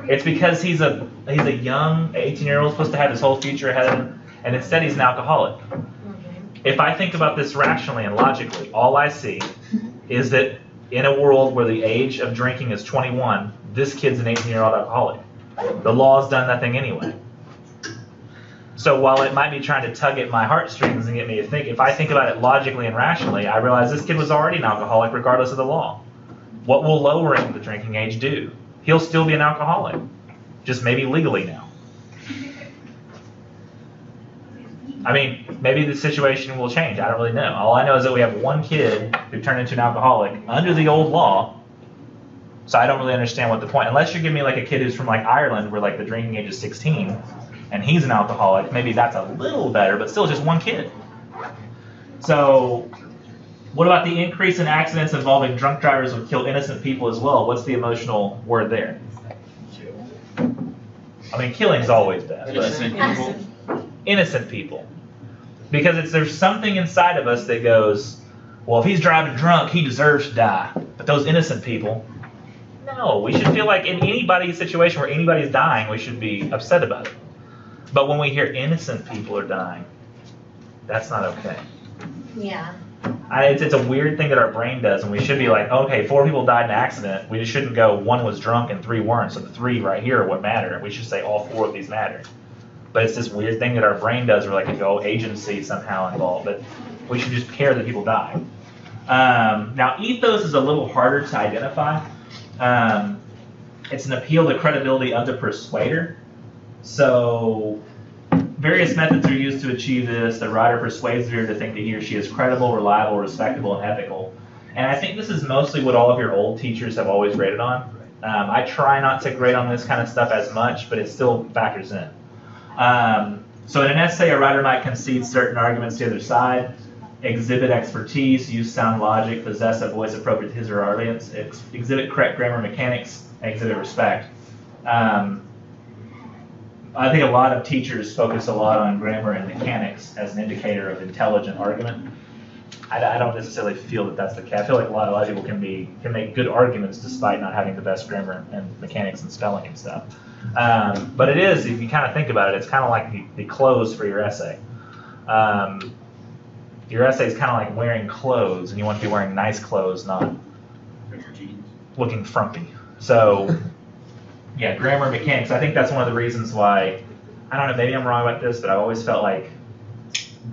It's because he's a young 18-year-old supposed to have his whole future ahead of him, and instead he's an alcoholic. If I think about this rationally and logically, all I see is that in a world where the age of drinking is 21, this kid's an 18-year-old alcoholic. The law's done nothing anyway. So while it might be trying to tug at my heartstrings and get me to think, if I think about it logically and rationally, I realize this kid was already an alcoholic regardless of the law. What will lowering the drinking age do? He'll still be an alcoholic, just maybe legally now. I mean, maybe the situation will change. I don't really know. All I know is that we have one kid who turned into an alcoholic under the old law. So I don't really understand what the point. Unless you're giving me like a kid who's from like Ireland, where like the drinking age is 16, and he's an alcoholic. Maybe that's a little better, but still just one kid. So, what about the increase in accidents involving drunk drivers would kill innocent people as well? What's the emotional word there? I mean, killing's always bad. Innocent people. Innocent people. Because there's something inside of us that goes, well, if he's driving drunk, he deserves to die. But those innocent people, no, we should feel like in anybody's situation where anybody's dying, we should be upset about it. But when we hear innocent people are dying, that's not okay. Yeah. It's a weird thing that our brain does, and we should be like, okay, 4 people died in an accident. We just shouldn't go 1 was drunk and 3 weren't, so the 3 right here are what matter. We should say all 4 of these matter. But it's this weird thing that our brain does, where like you go agency somehow involved, but we should just care that people die. Now, ethos is a little harder to identify. It's an appeal to credibility of the persuader. So various methods are used to achieve this. The writer persuades the reader to think that he or she is credible, reliable, respectable, and ethical. And I think this is mostly what all of your old teachers have always graded on. I try not to grade on this kind of stuff as much, but it still factors in. So in an essay, a writer might concede certain arguments to the other side, exhibit expertise, use sound logic, possess a voice appropriate to his or her audience, exhibit correct grammar and mechanics, and exhibit respect. I think a lot of teachers focus a lot on grammar and mechanics as an indicator of intelligent argument. I don't necessarily feel that that's the case. I feel like a lot of people can make good arguments despite not having the best grammar and mechanics and spelling and stuff. But it is, if you kind of think about it, it's kind of like the clothes for your essay. Your essay is kind of like wearing clothes, and you want to be wearing nice clothes, not looking frumpy. So, yeah, grammar and mechanics. I think that's one of the reasons why, I don't know, maybe I'm wrong about this, but I've always felt like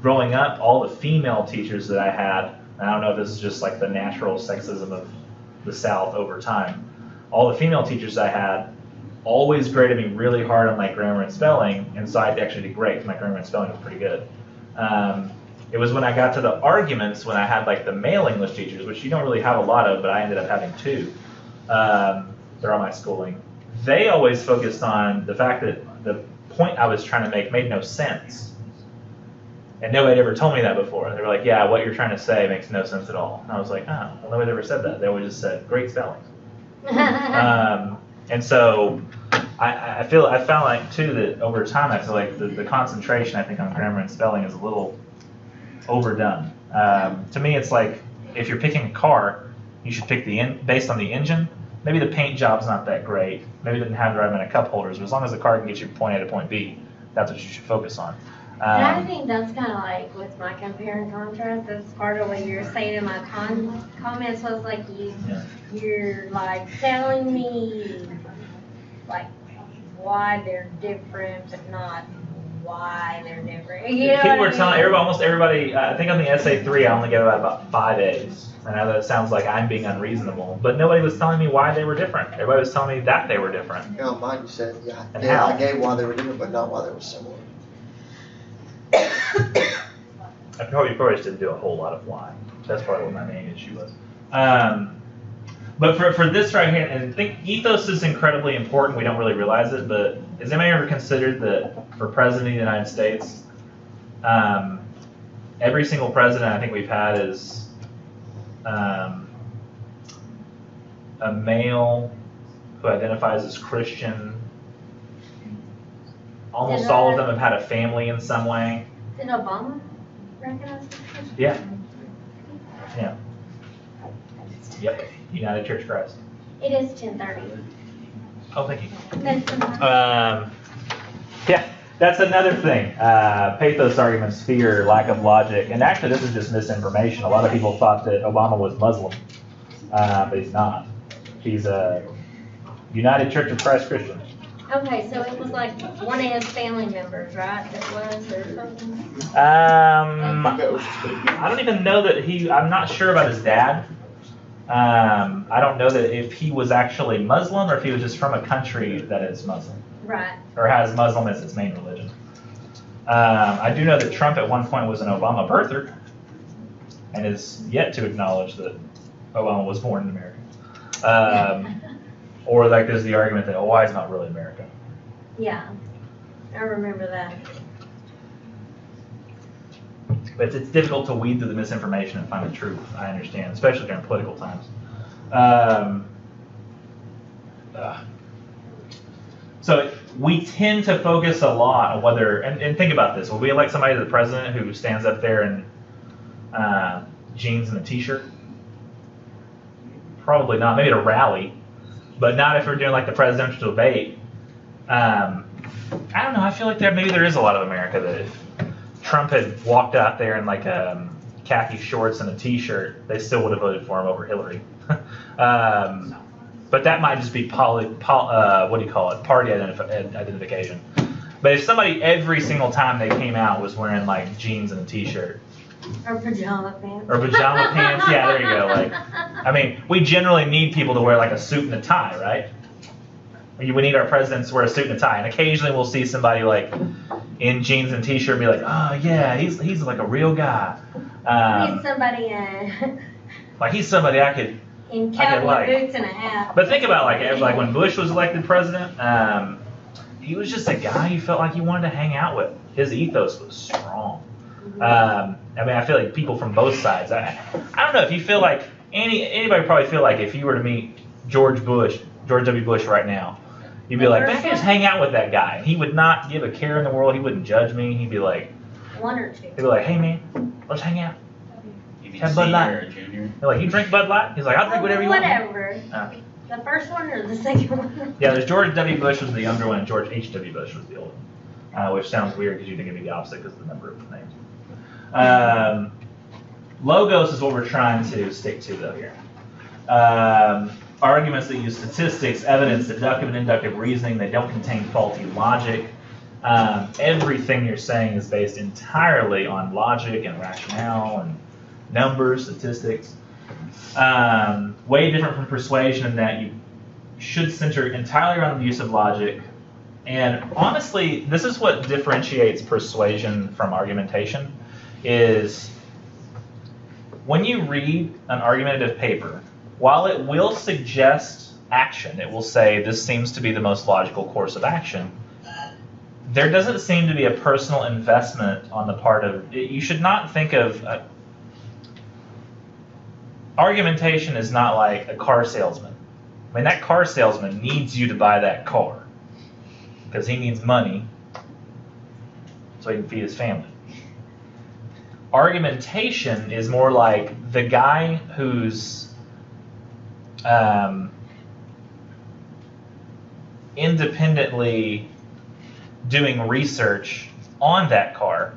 growing up, all the female teachers that I had, and I don't know if this is just like the natural sexism of the South over time, all the female teachers I had always graded me really hard on my grammar and spelling, and so I actually did great because my grammar and spelling was pretty good. It was when I got to the arguments, when I had like the male English teachers, which you don't really have a lot of, but I ended up having 2 throughout my schooling. They always focused on the fact that the point I was trying to make made no sense. And nobody had ever told me that before. They were like, yeah, what you're trying to say makes no sense at all. And I was like, oh, well, nobody ever said that. They always just said, great spelling. And so I found like, too, that over time, I feel like the concentration, I think, on grammar and spelling is a little overdone. To me, it's like, if you're picking a car, you should pick based on the engine. Maybe the paint job's not that great. Maybe it didn't have the right amount of cup holders. But as long as the car can get you from point A to point B, that's what you should focus on. And I think that's kind of like with my compare and contrast. That's part of what you're saying in my comments was like you're like telling me like why they're different, but not why they're different. You know People what were I mean? telling almost everybody. I think on the essay 3, I only gave about 5 A's. I know that sounds like I'm being unreasonable, but nobody was telling me why they were different. Everybody was telling me that they were different. Yeah, mine said, And how? I gave why they were different, but not why they were similar. I probably just didn't do a whole lot of why. That's probably what my main issue was. But for this right here, and I think ethos is incredibly important. We don't really realize it, but has anybody ever considered that for President of the United States, every single president I think we've had is a male who identifies as Christian. Almost all of them have had a family in some way. Did Obama recognize this? Yeah. Yeah. Yep. United Church of Christ. It is 10:30. Oh, thank you. That's enough. Yeah, that's another thing. Pathos arguments, fear, lack of logic, and actually this is just misinformation. A lot of people thought that Obama was Muslim, but he's not. He's a United Church of Christ Christian. Okay, so it was like one of his family members, right? That was or something. I don't even know that I'm not sure about his dad. I don't know that if he was actually Muslim or if he was just from a country that is Muslim. Right. Or has Muslim as its main religion. I do know that Trump at one point was an Obama birther, and is yet to acknowledge that Obama was born in America. Or like there's the argument that Hawaii's not really America. Yeah, I remember that. But it's difficult to weed through the misinformation and find the truth, I understand, especially during political times. So we tend to focus a lot on whether, and think about this, will we elect somebody to the president who stands up there in jeans and a t-shirt? Probably not, maybe at a rally, but not if we're doing like the presidential debate. I don't know, I feel like maybe there is a lot of America that if Trump had walked out there in like khaki shorts and a t-shirt, they still would have voted for him over Hillary. But that might just be party identification. But if somebody every single time they came out was wearing like jeans and a t-shirt, Or pajama pants. Yeah, there you go. Like, I mean, we generally need people to wear like a suit and a tie, right? We need our presidents to wear a suit and a tie, and occasionally we'll see somebody like in jeans and t-shirt and be like, oh yeah, he's like a real guy. He's somebody like he's somebody I could cowboy like. boots and a hat. But think about like when Bush was elected president, he was just a guy you felt like you wanted to hang out with. His ethos was strong. I mean, I feel like people from both sides. I don't know if you feel like anybody probably feel like if you were to meet George W. Bush right now, you'd be like, man, I can just hang out with that guy. He would not give a care in the world. He wouldn't judge me. He'd be like, one or two. He'd be like, hey man, let's hang out. You Have Bud Light. or junior? They're like, you drink Bud Light? He's like, I'll drink whatever you want. Whatever. The first one or the second one? Yeah, there's George W. Bush was the younger one, and George H.W. Bush was the older one, which sounds weird because you think it'd be the opposite because of the number of names. Logos is what we're trying to stick to, though, here. Arguments that use statistics, evidence, deductive and inductive reasoning, they don't contain faulty logic. Everything you're saying is based entirely on logic and rationale and numbers, statistics. Way different from persuasion in that you should center entirely around the use of logic. And honestly, this is what differentiates persuasion from argumentation, is when you read an argumentative paper, while it will suggest action, it will say this seems to be the most logical course of action, there doesn't seem to be a personal investment on the part of, you should not think of, argumentation is not like a car salesman. I mean, that car salesman needs you to buy that car because he needs money so he can feed his family. Argumentation is more like the guy who's independently doing research on that car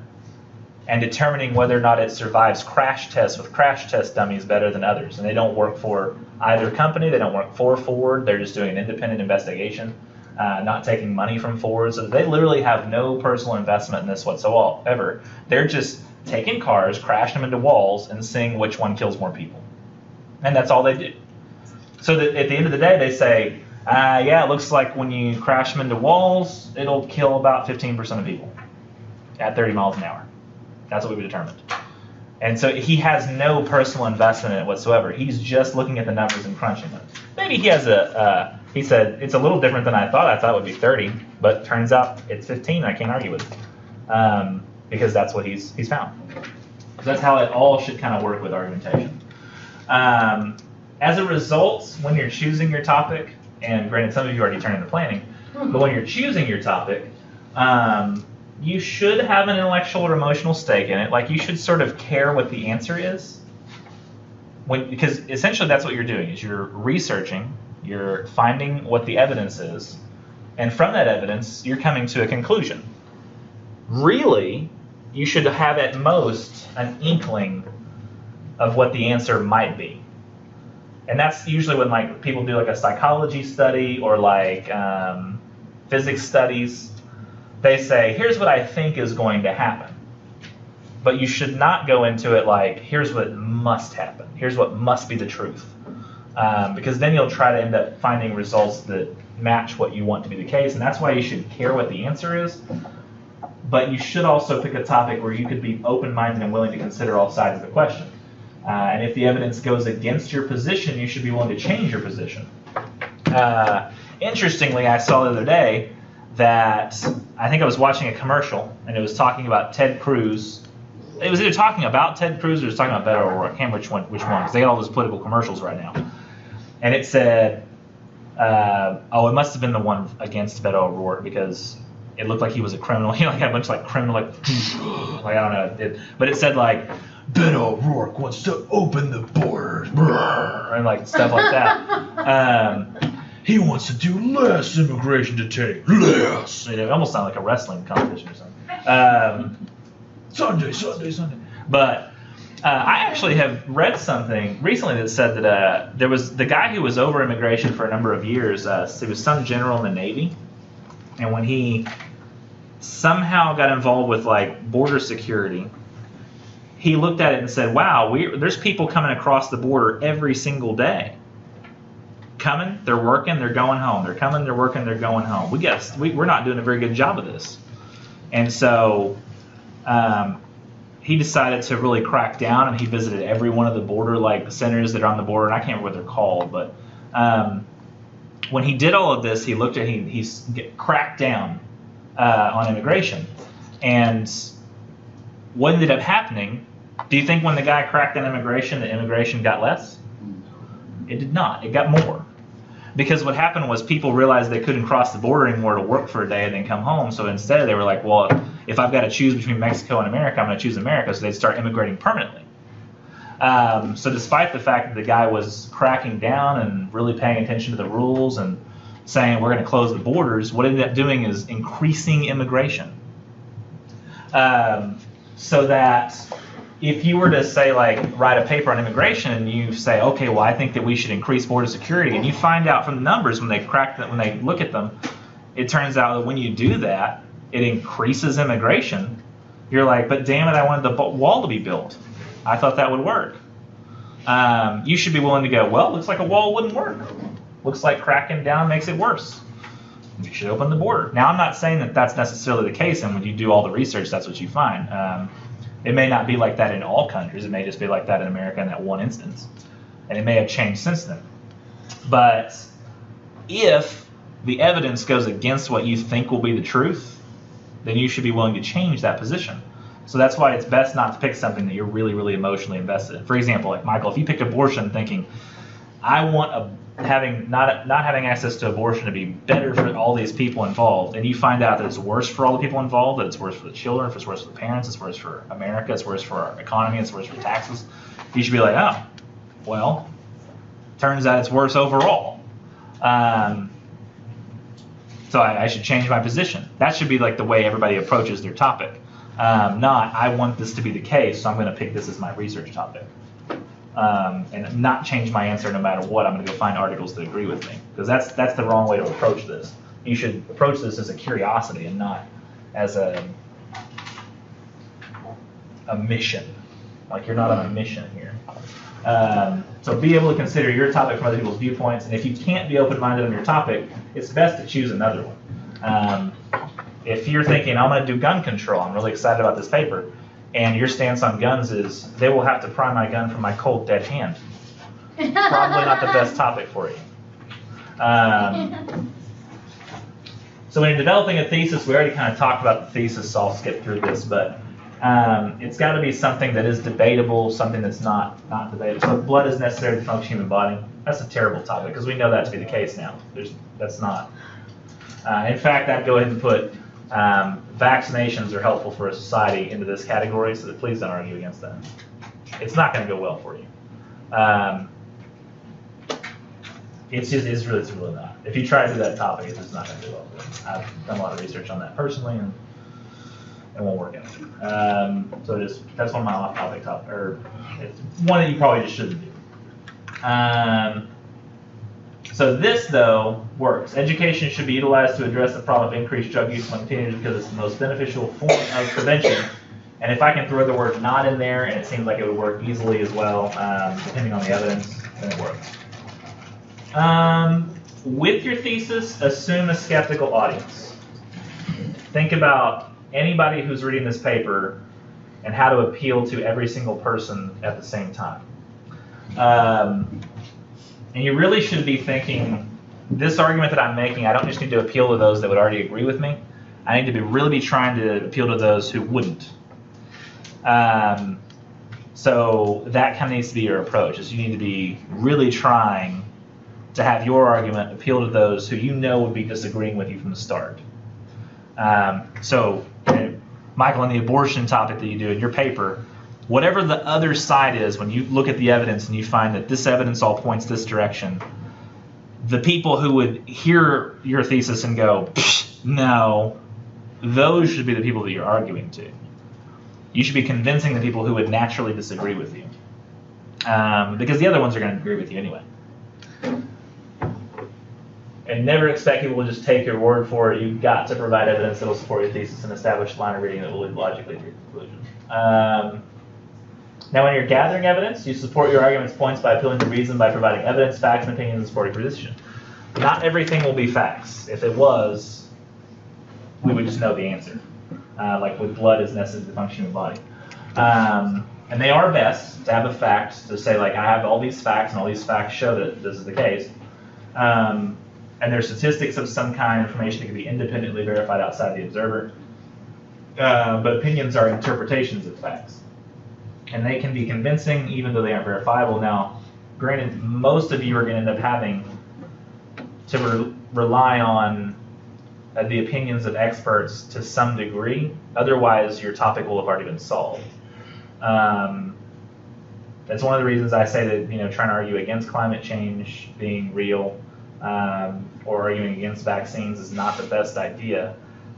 and determining whether or not it survives crash tests with crash test dummies better than others. And they don't work for either company, they don't work for Ford, they're just doing an independent investigation, not taking money from Ford. So they literally have no personal investment in this whatsoever. They're just taking cars, crashing them into walls, and seeing which one kills more people. And that's all they do. So that at the end of the day, they say, yeah, it looks like when you crash them into walls, it'll kill about 15% of people at 30 miles an hour. That's what we've determined. And so he has no personal investment in it whatsoever. He's just looking at the numbers and crunching them. Maybe he has he said, it's a little different than I thought. I thought it would be 30, but turns out it's 15. I can't argue with it because that's what he's found. So that's how it all should kind of work with argumentation. As a result, when you're choosing your topic, and granted some of you already turned into planning, but when you're choosing your topic, you should have an intellectual or emotional stake in it. Like you should sort of care what the answer is. Because essentially that's what you're doing, is you're researching, you're finding what the evidence is, and from that evidence, you're coming to a conclusion. Really, you should have at most an inkling of what the answer might be. And that's usually when like people do like a psychology study or like physics studies. They say, here's what I think is going to happen. But you should not go into it like, here's what must happen. Here's what must be the truth. Because then you'll try to end up finding results that match what you want to be the case. And that's why you should care what the answer is. but you should also pick a topic where you could be open-minded and willing to consider all sides of the question. And if the evidence goes against your position, you should be willing to change your position. Interestingly, I saw the other day that I think I was watching a commercial, and it was talking about Ted Cruz. It was either talking about Ted Cruz or it was talking about Beto O'Rourke. I can't remember which one, because they got all those political commercials right now. And it said, it must have been the one against Beto O'Rourke, because it looked like he was a criminal. He had a bunch of like criminal, like I don't know. But it said like, Beto O'Rourke wants to open the borders, and like stuff like that. He wants to do less immigration detention, less. It almost sounded like a wrestling competition or something. Sunday. But I actually have read something recently that said that there was the guy who was over immigration for a number of years. He was some general in the Navy, and when he somehow got involved with like border security, he looked at it and said, "Wow, there's people coming across the border every single day. Coming, they're working, they're going home. They're coming, they're working, they're going home. We're not doing a very good job of this." And so he decided to really crack down, and he visited every one of the border like centers that are on the border, and I can't remember what they're called, but when he did all of this, he looked at he cracked down on immigration, and what ended up happening? Do you think when the guy cracked down immigration, the immigration got less? It did not. It got more. Because what happened was people realized they couldn't cross the border anymore to work for a day and then come home. So instead they were like, well, if I've got to choose between Mexico and America, I'm going to choose America. So they'd start immigrating permanently. So despite the fact that the guy was cracking down and really paying attention to the rules and saying we're going to close the borders, what it ended up doing is increasing immigration. So that if you were to say, like, write a paper on immigration and you say, okay, well, I think that we should increase border security, and you find out from the numbers when they look at them, it turns out that when you do that, it increases immigration. You're like, but damn it, I wanted the wall to be built. I thought that would work. You should be willing to go, well, looks like a wall wouldn't work. Looks like cracking down makes it worse. You should open the border. Now, I'm not saying that that's necessarily the case, and when you do all the research, that's what you find. It may not be like that in all countries. It may just be like that in America in that one instance. And it may have changed since then. But if the evidence goes against what you think will be the truth, then you should be willing to change that position. So that's why it's best not to pick something that you're really, really emotionally invested in. For example, like Michael, if you pick abortion thinking, I want not having access to abortion to be better for all these people involved, and you find out that it's worse for all the people involved, that it's worse for the children, it's worse for the parents, it's worse for America, it's worse for our economy, it's worse for taxes, you should be like, oh, well, turns out it's worse overall. So I should change my position. That should be like the way everybody approaches their topic. Not, I want this to be the case, so I'm going to pick this as my research topic. And not change my answer no matter what. I'm going to go find articles that agree with me, because that's the wrong way to approach this. You should approach this as a curiosity and not as a mission. Like you're not on a mission here. So be able to consider your topic from other people's viewpoints, and if you can't be open-minded on your topic, it's best to choose another one. If you're thinking, I'm going to do gun control, I'm really excited about this paper, and your stance on guns is, they will have to pry my gun from my cold, dead hand. Probably not the best topic for you. So when you're developing a thesis, we already kind of talked about the thesis, so I'll skip through this, but it's got to be something that is debatable, something that's not debatable. So if blood is necessary to function in the human body, that's a terrible topic, because we know that to be the case now. That's not. In fact, I'd go ahead and put vaccinations are helpful for a society into this category, so that please don't argue against that. It's not going to go well for you. It's really not. If you try to do that topic, it's just not going to go well for you. I've done a lot of research on that personally, and it won't work out. So that's one of my off-topic topics, or it's one that you probably just shouldn't do. So this, though, works. Education should be utilized to address the problem of increased drug use among teenagers because it's the most beneficial form of prevention. And if I can throw the word not in there, and it seems like it would work easily as well, depending on the evidence, then it works. With your thesis, assume a skeptical audience. Think about anybody who's reading this paper and how to appeal to every single person at the same time. And you really should be thinking, this argument that I'm making, I don't just need to appeal to those that would already agree with me. I need to really be trying to appeal to those who wouldn't. So that kind of needs to be your approach, is you need to be really trying to have your argument appeal to those who you know would be disagreeing with you from the start. So, Michael, on the abortion topic that you do in your paper, whatever the other side is, when you look at the evidence and you find that this evidence all points this direction, the people who would hear your thesis and go, no, those should be the people that you're arguing to. You should be convincing the people who would naturally disagree with you. Because the other ones are going to agree with you anyway. And never expect people to just take your word for it. You've got to provide evidence that will support your thesis and establish a line of reading that will lead logically to your conclusion. Now, when you're gathering evidence, you support your argument's points by appealing to reason by providing evidence, facts, and opinions in support of your position. Not everything will be facts. If it was, we would just know the answer. Like with blood is necessary to the function of the body. And they are best to have a fact to say, like, I have all these facts, and all these facts show that this is the case. And there's statistics of some kind, information that can be independently verified outside the observer. But opinions are interpretations of facts. And they can be convincing even though they aren't verifiable. Now, granted, most of you are going to end up having to rely on the opinions of experts to some degree. Otherwise, your topic will have already been solved. That's one of the reasons I say that, trying to argue against climate change being real or arguing against vaccines is not the best idea,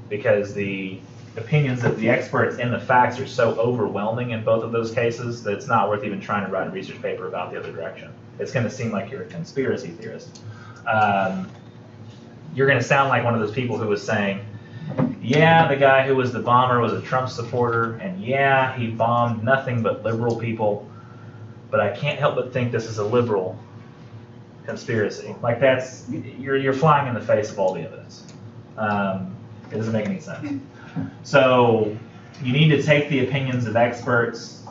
because the opinions of the experts and the facts are so overwhelming in both of those cases that it's not worth even trying to write a research paper about the other direction. It's going to seem like you're a conspiracy theorist. You're going to sound like one of those people who was saying, yeah, the guy who was the bomber was a Trump supporter, and yeah, he bombed nothing but liberal people, but I can't help but think this is a liberal conspiracy. Like, that's, you're flying in the face of all the evidence. It doesn't make any sense. So you need to take the opinions of experts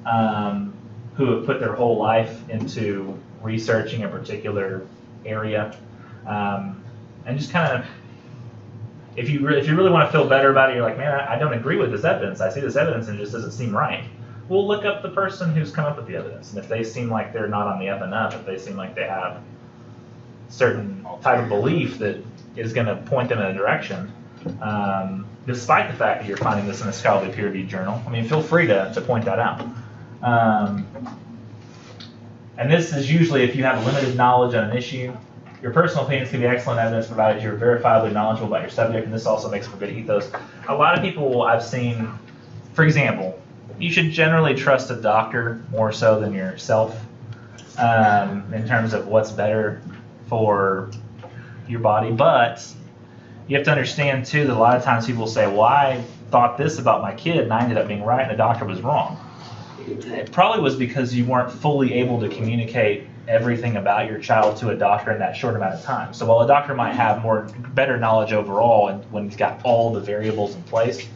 who have put their whole life into researching a particular area, and just kind of, if you really want to feel better about it, you're like, man, I don't agree with this evidence. I see this evidence and it just doesn't seem right. Well, look up the person who's come up with the evidence, and if they seem like they're not on the up and up, if they seem like they have certain type of belief that is going to point them in a direction, despite the fact that you're finding this in a scholarly peer-reviewed journal, I mean, feel free to point that out. And this is usually if you have limited knowledge on an issue. Your personal opinions can be excellent evidence provided you're verifiably knowledgeable about your subject, and this also makes for good ethos. A lot of people I've seen, for example, you should generally trust a doctor more so than yourself in terms of what's better for your body, but you have to understand too that a lot of times people say, well, I thought this about my kid and I ended up being right and the doctor was wrong. It probably was because you weren't fully able to communicate everything about your child to a doctor in that short amount of time. So while a doctor might have better knowledge overall and when he's got all the variables in place,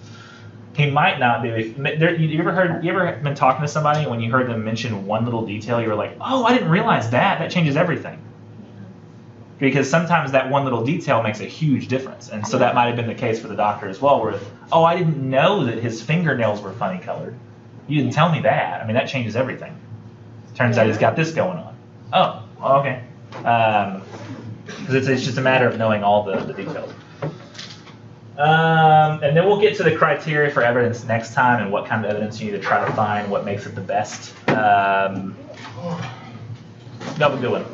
he might not be. You ever been talking to somebody and when you heard them mention one little detail, you were like, oh, I didn't realize that. That changes everything. Because sometimes that one little detail makes a huge difference. And so that might have been the case for the doctor as well, where, oh, I didn't know that his fingernails were funny colored. You didn't tell me that. I mean, that changes everything. Turns out he's got this going on. Oh, okay. Because it's just a matter of knowing all the details. And then we'll get to the criteria for evidence next time and what kind of evidence you need to try to find, what makes it the best. That was a good one.